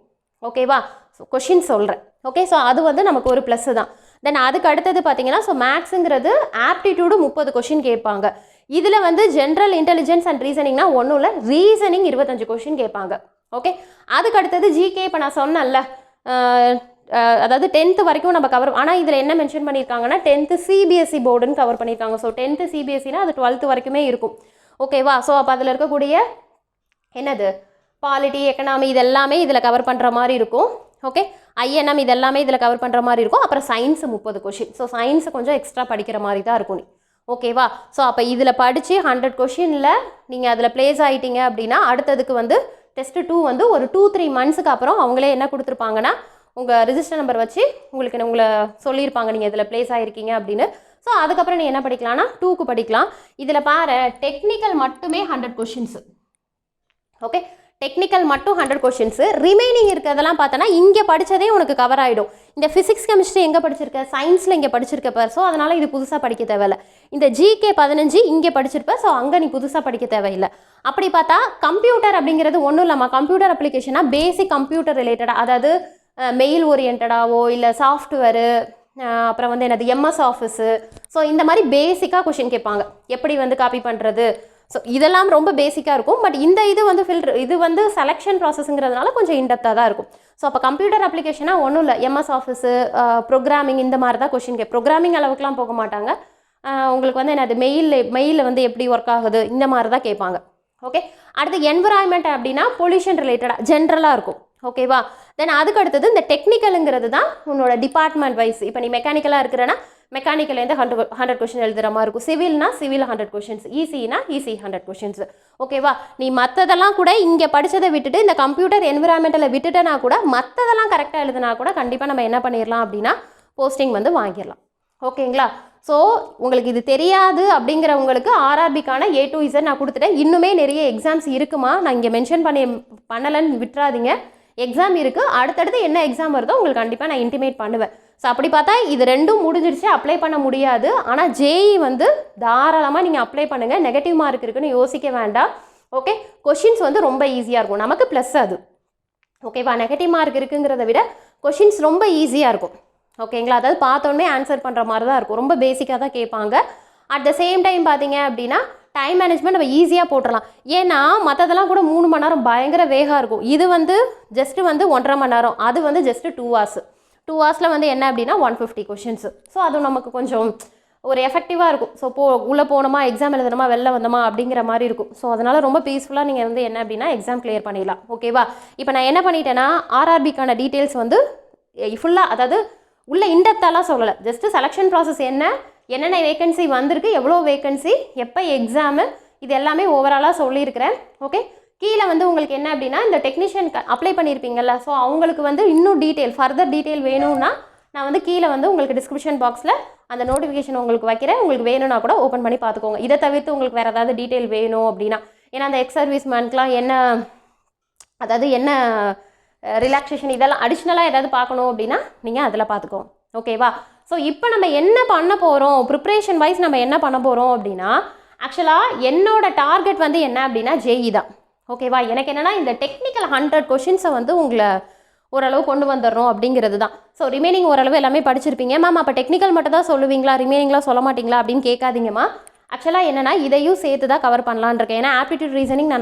ஓகேவா? ஸோ கொஷின் சொல்கிறேன். ஓகே, ஸோ அது வந்து நமக்கு ஒரு ப்ளஸ்ஸு தான். தென் அதுக்கு அடுத்தது பார்த்தீங்கன்னா ஸோ மேக்ஸுங்கிறது ஆப்டிடியூடு 30 கொஷின் கேட்பாங்க. இதில் வந்து ஜென்ரல் இன்டெலிஜென்ஸ் அண்ட் ரீசனிங்னா ஒன்றும் இல்லை, ரீசனிங் 25 கொஷின் கேட்பாங்க. ஓகே, அதுக்கு அடுத்தது ஜிகே. இப்போ நான் சொன்னேன்ல அதாவது 10th வரைக்கும் நம்ம கவர். ஆனால் இதில் என்ன மென்ஷன் பண்ணியிருக்காங்கன்னா 10th CBSE போர்டுன்னு கவர் பண்ணியிருக்காங்க. ஸோ 10th CBSEனா அது 12th வரைக்குமே இருக்கும். ஓகேவா? ஸோ அப்போ அதில் இருக்கக்கூடிய என்னது பாலிட்டி, எக்கனாமி இதெல்லாமே இதில் கவர் பண்ணுற மாதிரி இருக்கும். ஓகே, INM இதெல்லாமே இதில் கவர் பண்ணுற மாதிரி இருக்கும். அப்புறம் சயின்ஸு 30 கொஷின். ஸோ சயின்ஸு கொஞ்சம் எக்ஸ்ட்ரா படிக்கிற மாதிரி தான் இருக்கும். ஓகேவா? ஸோ அப்போ இதில் படித்து 100 கொஷினில் நீங்கள் அதில் ப்ளேஸ் ஆகிட்டீங்க அப்படின்னா அடுத்ததுக்கு வந்து டெஸ்ட்டு 2 வந்து ஒரு 2-3 மந்த்ஸுக்கு அப்புறம் அவங்களே என்ன கொடுத்துருப்பாங்கன்னா உங்கள் ரிஜிஸ்டர் நம்பர் வச்சு உங்களுக்கு உங்களை சொல்லியிருப்பாங்க நீங்கள் இதில் ப்ளேஸ் ஆகிருக்கீங்க அப்படின்னு. ஸோ அதுக்கப்புறம் நீ என்ன படிக்கலாம்னா 2க்கு படிக்கலாம். இதில் பாரு டெக்னிக்கல் மட்டுமே 100 கொஷின்ஸு. ஓகே, டெக்னிக்கல் மட்டும் 100 கொஷின்ஸு. ரிமைனிங் இருக்கிறதெல்லாம் பார்த்தோன்னா இங்கே படித்ததே உனக்கு கவர் ஆகிடும். இந்த ஃபிசிக்ஸ் கெமிஸ்ட்ரி எங்கே படிச்சிருக்க, சயின்ஸில் இங்கே படிச்சிருக்க. ஸோ அதனால் இது புதுசாக படிக்க தேவையில்லை. இந்த ஜிகே 15 இங்கே படிச்சிருப்ப. ஸோ அங்கே நீ புதுசாக படிக்க தேவையில்லை. அப்படி பார்த்தா கம்ப்யூட்டர் அப்படிங்கிறது ஒன்றும் இல்லாமா, கம்ப்யூட்டர் அப்ளிகேஷனாக பேசிக் கம்ப்யூட்டர் ரிலேட்டடாக, அதாவது மெயில் ஓரியன்டாவோ இல்லை சாஃப்ட்வேரு, அப்புறம் வந்து என்னது MS ஆஃபீஸு. ஸோ இந்த மாதிரி பேசிக்காக கொஷின் கேட்பாங்க. எப்படி வந்து காப்பி பண்ணுறது. ஸோ இதெல்லாம் ரொம்ப பேசிக்காக இருக்கும். பட் இந்த இது வந்து இது வந்து செலெக்ஷன் ப்ராசஸ்ங்கிறதுனால கொஞ்சம் இன்டெப்த்தாக தான் இருக்கும். ஸோ அப்போ கம்ப்யூட்டர் அப்ளிகேஷனாக ஒன்றும் இல்லை, MS ஆஃபீஸு, ப்ரோக்ராமிங் இந்த மாதிரி தான் கொஷின் ப்ரோக்ராமிங் அளவுக்குலாம் போக மாட்டாங்க. உங்களுக்கு வந்து என்னது மெயிலில் வந்து எப்படி ஒர்க் ஆகுது இந்த மாதிரி தான் கேட்பாங்க. ஓகே, அடுத்து என்விரான்மெண்ட் அப்படின்னா பொல்யூஷன் ரிலேட்டடாக ஜென்ரலாக இருக்கும். ஓகேவா? தென் அதுக்கு அடுத்தது இந்த டெக்னிக்கலுங்கிறது தான் உன்னோட டிபார்ட்மெண்ட் வைஸ். இப்போ நீ மெக்கானிக்கலாக இருக்கிறன்னா மெக்கானிக்கல்லேருந்து 100 கொஷின் எழுதுகிற மாதிரி இருக்கும். சிவில்னா சிவில் 100 கொஷின்ஸ், ஈஸினா ஈஸி 100 கொஷின்ஸ். ஓகேவா? நீ மற்றதெல்லாம் கூட இங்கே படித்ததை விட்டுட்டு இந்த கம்ப்யூட்டர் என்விரான்மெண்ட்டில் விட்டுட்டனா கூட மற்றதெல்லாம் கரெக்டாக எழுதுனா கூட கண்டிப்பாக நம்ம என்ன பண்ணிடலாம் அப்படின்னா போஸ்டிங் வந்து வாங்கிடலாம். ஓகேங்களா? ஸோ உங்களுக்கு இது தெரியாது அப்படிங்கிறவங்களுக்கு RRBக்கான A to Z நான் கொடுத்துட்டேன். இன்னுமே நிறைய எக்ஸாம்ஸ் இருக்குமா, நான் இங்கே மென்ஷன் பண்ணலைன்னு விட்டுறாதீங்க. எக்ஸாம் இருக்குது. அடுத்தடுத்து என்ன எக்ஸாம் வருதோ உங்களுக்கு கண்டிப்பாக நான் இன்டிமேட் பண்ணுவேன். ஸோ அப்படி பார்த்தா இது ரெண்டும் முடிஞ்சிருச்சு, அப்ளை பண்ண முடியாது. ஆனால் ஜேஇ வந்து தாராளமாக நீங்கள் அப்ளை பண்ணுங்கள். நெகட்டிவ் மார்க் இருக்குன்னு யோசிக்க வேண்டாம். ஓகே, கொஷின்ஸ் வந்து ரொம்ப ஈஸியாக இருக்கும், நமக்கு ப்ளஸ் அது. ஓகேவா? நெகட்டிவ் மார்க் இருக்குங்கிறத விட கொஷின்ஸ் ரொம்ப ஈஸியாக இருக்கும். ஓகேங்களா? அதாவது பார்த்தோன்னே ஆன்சர் பண்ணுற மாதிரி தான் இருக்கும். ரொம்ப பேசிக்காக தான் கேட்பாங்க. அட் த சேம் டைம் பார்த்தீங்க அப்படின்னா டைம் மேனேஜ்மெண்ட் நம்ம ஈஸியாக போட்டுடலாம். ஏன்னா மற்றதெல்லாம் கூட 3 மணி நேரம் பயங்கர வேகாக இருக்கும். இது வந்து ஜஸ்ட்டு வந்து 1.5 மணி நேரம், அது வந்து ஜஸ்ட்டு 2 hours. 2 hours வந்து என்ன அப்படின்னா 150 கொஷின்ஸு. ஸோ அது நமக்கு கொஞ்சம் ஒரு எஃபெக்டிவாக இருக்கும். ஸோ உள்ளே போனோமா, எக்ஸாம் எழுதணுமா, வெளில வந்தோமா அப்படிங்கிற மாதிரி இருக்கும். ஸோ அதனால் ரொம்ப பீஸ்ஃபுல்லாக நீங்கள் வந்து என்ன அப்படின்னா எக்ஸாம் கிளியர் பண்ணிடலாம். ஓகேவா? இப்போ நான் என்ன பண்ணிட்டேன்னா RRBக்கான டீட்டெயில்ஸ் வந்து ஃபுல்லாக, அதாவது உள்ள இன்டெப்த்தாலாம் சொல்லலை, ஜஸ்ட்டு செலெக்ஷன் ப்ராசஸ் என்ன, என்னென்ன வேகன்சி வந்திருக்கு, எவ்வளோ வேகன்சி, எப்போ எக்ஸாமு, இது எல்லாமே ஓவராலாக சொல்லியிருக்கிறேன். ஓகே, கீழே வந்து உங்களுக்கு என்ன அப்படின்னா இந்த டெக்னீஷியன் அப்ளை பண்ணியிருப்பீங்கள்ல, ஸோ அவங்களுக்கு வந்து இன்னும் ஃபர்தர் டீட்டெயில் வேணும்னா நான் வந்து கீழே வந்து உங்களுக்கு டிஸ்கிரிப்ஷன் பாக்ஸில் அந்த நோட்டிஃபிகேஷன் உங்களுக்கு வைக்கிறேன். உங்களுக்கு வேணும்னா கூட ஓப்பன் பண்ணி பார்த்துக்கோங்க. இதை தவிர்த்து உங்களுக்கு வேறு ஏதாவது டீட்டெயில் வேணும் அப்படின்னா, ஏன்னா அந்த எக்ஸ் சர்வீஸ்மேனுக்குலாம் என்ன ரிலாக்ஸேஷன் இதெல்லாம் அடிஷ்னலாக ஏதாவது பார்க்கணும் அப்படின்னா நீங்கள் அதில் பார்த்துக்கோங்க. ஓகேவா? ஸோ இப்போ நம்ம என்ன பண்ண போகிறோம், ப்ரிப்ரேஷன் வைஸ் நம்ம என்ன பண்ண போகிறோம் அப்படின்னா, ஆக்சுவலாக என்னோட டார்கெட் வந்து என்ன அப்படின்னா ஜேஇ தான். ஓகேவா? எனக்கு என்னென்னா இந்த டெக்னிக்கல் 100 கொஷின்ஸை வந்து உங்களை ஓரளவு கொண்டு வந்துடணும் அப்படிங்கிறது தான். ஸோ ரிமைனிங் ஓரளவு எல்லாமே படிச்சிருப்பீங்க. மேம் அப்போ டெக்னிக்கல் மட்டும் தான் சொல்லுவீங்களா, ரிமைனிங்லாம் சொல்ல மாட்டிங்களா அப்படின்னு கேட்காதீங்கம்மா. ஆக்சுவலாக என்னென்னா இதையும் சேர்த்து தான் கவர் பண்ணலான்னு இருக்கேன். ஏன்னா ஆப்டிடியூட் ரீசனிங்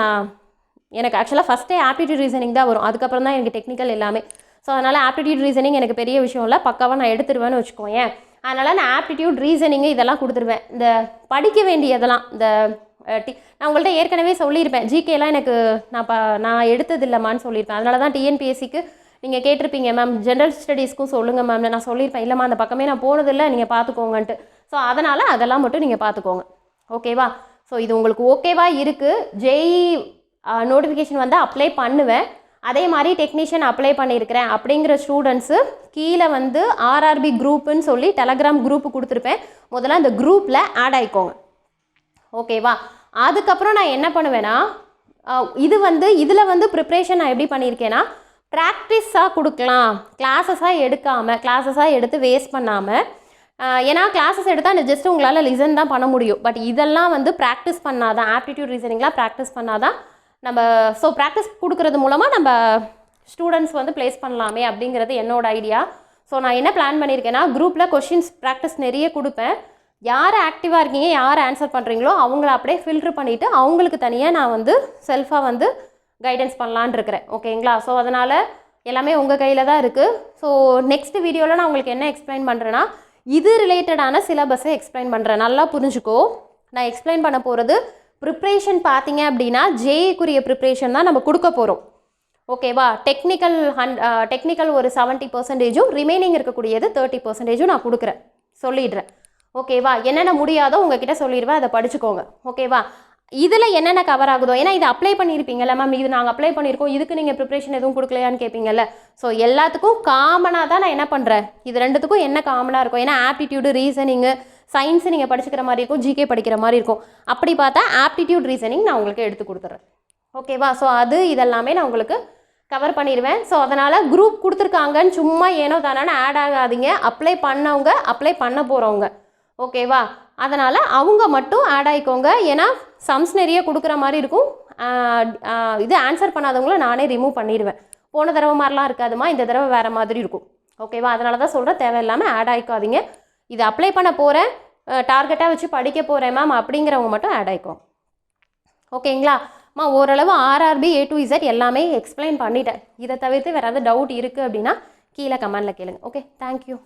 எனக்கு ஆக்சுவலாக ஃபஸ்ட்டே ஆப்டிடியூட் ரீசனிங் தான் வரும், அதுக்கப்புறம் தான் எனக்கு டெக்னிக்கல் எல்லாமே. ஸோ அதனால் ஆப்டிடியூட் ரீசனிங் எனக்கு பெரிய விஷயம் இல்லை, பக்காவாக நான் எடுத்துருவேன்னு வச்சுக்கோங்க. அதனால் நான் ஆப்டிடியூட் ரீசனிங்கு இதெல்லாம் கொடுத்துருவேன். இந்த படிக்க வேண்டியதெல்லாம் நான் உங்கள்கிட்ட ஏற்கனவே சொல்லியிருப்பேன், ஜிகேலாம் எனக்கு நான் எடுத்ததில்லைம்மான்னு சொல்லியிருப்பேன். அதனால தான் டிஎன்பிஎஸ்சிக்கு நீங்கள் கேட்டிருப்பீங்க மேம் ஜென்ரல் ஸ்டடீஸ்க்கும் சொல்லுங்கள் மேம். நான் சொல்லியிருப்பேன், இல்லைம்மா அந்த பக்கமே நான் போனதில்லை, நீங்கள் பார்த்துக்கோங்கன்ட்டு. ஸோ அதனால் அதெல்லாம் மட்டும் நீங்கள் பார்த்துக்கோங்க. ஓகேவா? ஸோ இது உங்களுக்கு ஓகேவா இருக்குது. ஜேஇ நோட்டிஃபிகேஷன் வந்து அப்ளை பண்ணுவேன், அதே மாதிரி டெக்னீஷியன் அப்ளை பண்ணியிருக்கிறேன் அப்படிங்கிற ஸ்டூடெண்ட்ஸு கீழே வந்து ஆர்ஆர்பி குரூப்புன்னு சொல்லி டெலகிராம் குரூப்பு கொடுத்துருப்பேன். முதல்ல அந்த குரூப்பில் ஆட் ஆகிக்கோங்க. ஓகேவா? அதுக்கப்புறம் நான் என்ன பண்ணுவேன்னா, இதில் வந்து ப்ரிப்ரேஷன் நான் எப்படி பண்ணியிருக்கேன்னா, ப்ராக்டிஸாக கொடுக்கலாம், கிளாஸஸாக எடுத்து வேஸ்ட் பண்ணாமல். ஏன்னா கிளாஸஸ் எடுத்தால் ஜஸ்ட் உங்களால் லிசன் தான் பண்ண முடியும். பட் இதெல்லாம் வந்து ப்ராக்டிஸ் பண்ணாதான், ஆப்டிடியூட் ரீசனிங்லாம் ப்ராக்டிஸ் பண்ணாதான் நம்ம. ஸோ ப்ராக்டிஸ் கொடுக்கறது மூலமாக நம்ம ஸ்டூடெண்ட்ஸ் வந்து ப்ளேஸ் பண்ணலாமே அப்படிங்கிறது என்னோட ஐடியா. ஸோ நான் என்ன பிளான் பண்ணியிருக்கேன்னா, குரூப்பில் கொஷின்ஸ் ப்ராக்டிஸ் நிறைய கொடுப்பேன். யார் ஆக்டிவாக இருக்கீங்க, யார் ஆன்சர் பண்ணுறீங்களோ அவங்கள அப்படியே ஃபில்ட்ரு பண்ணிவிட்டு அவங்களுக்கு தனியாக நான் வந்து செல்ஃபாக வந்து கைடன்ஸ் பண்ணலான் இருக்கிறேன். ஓகேங்களா? ஸோ அதனால் எல்லாமே உங்கள் கையில் தான் இருக்குது. ஸோ நெக்ஸ்ட் வீடியோவில் நான் உங்களுக்கு என்ன எக்ஸ்பிளைன் பண்ணுறேன்னா, இது ரிலேட்டடான சிலபஸை எக்ஸ்பிளைன் பண்ணுறேன். நல்லா புரிஞ்சுக்கோ. நான் எக்ஸ்பிளைன் பண்ண போகிறது ப்ரிப்ரேஷன் பார்த்தீங்க அப்படின்னா ஜேஇக்குரிய ப்ரிப்ரேஷன் தான் நம்ம கொடுக்க போகிறோம். ஓகேவா? டெக்னிக்கல் ஒரு 70%, ரிமைனிங் இருக்கக்கூடியது 30% நான் கொடுக்குறேன், சொல்லிடுறேன். ஓகேவா? என்னென்ன முடியாதோ உங்ககிட்ட சொல்லிடுவேன், அதை படிச்சுக்கோங்க. ஓகேவா? இதில் என்னென்ன கவர் ஆகுதோ, ஏன்னா இது அப்ளை பண்ணியிருப்பீங்கல்ல மேம், இது நாங்கள் அப்ளை பண்ணியிருக்கோம், இதுக்கு நீங்கள் ப்ரிப்ரேஷன் எதுவும் கொடுக்கலையான்னு கேட்பீங்கல்ல. ஸோ எல்லாத்துக்கும் காமனாக தான் நான் என்ன பண்ணுறேன், இது ரெண்டுத்துக்கும் என்ன காமனாக இருக்கும். ஏன்னா ஆப்டிடியூடு, ரீசனிங்கு, சயின்ஸு நீங்கள் படிச்சுக்கிற மாதிரி இருக்கும், ஜிகே படிக்கிற மாதிரி இருக்கும். அப்படி பார்த்தா ஆப்டிடியூட் ரீசனிங் நான் உங்களுக்கு எடுத்து கொடுத்துட்றேன். ஓகேவா? ஸோ இதெல்லாமே நான் உங்களுக்கு கவர் பண்ணிடுவேன். ஸோ அதனால் குரூப் கொடுத்துருக்காங்கன்னு சும்மா ஏனோ தானே ஆட் ஆகாதீங்க. அப்ளை பண்ணவங்க, அப்ளை பண்ண போகிறவங்க. ஓகேவா? அதனால் அவங்க மட்டும் ஆட் ஆகிக்கோங்க. ஏன்னா சம்ஸ் நிறைய கொடுக்குற மாதிரி இருக்கும். இது ஆன்சர் பண்ணாதவங்கள நானே ரிமூவ் பண்ணிடுவேன். போன தடவை மாதிரிலாம் இருக்காதுமா, இந்த தடவை வேறு மாதிரி இருக்கும். ஓகேவா? அதனால தான் சொல்கிறேன், தேவையில்லாமல் ஆட் ஆகிக்காதீங்க. இது அப்ளை பண்ண போகிறேன், டார்கெட்டாக வச்சு படிக்க போகிறேன் மேம் அப்படிங்கிறவங்க மட்டும் ஆட் ஆகிக்கும். ஓகேங்களா? ஓரளவு ஆர்ஆர்பி A to Z எல்லாமே எக்ஸ்பிளைன் பண்ணிட்டேன். இதை தவிர்த்து வேறு ஏதாவது டவுட் இருக்குது அப்படின்னா கீழே கமெண்டில் கேளுங்க. Okay, thank you.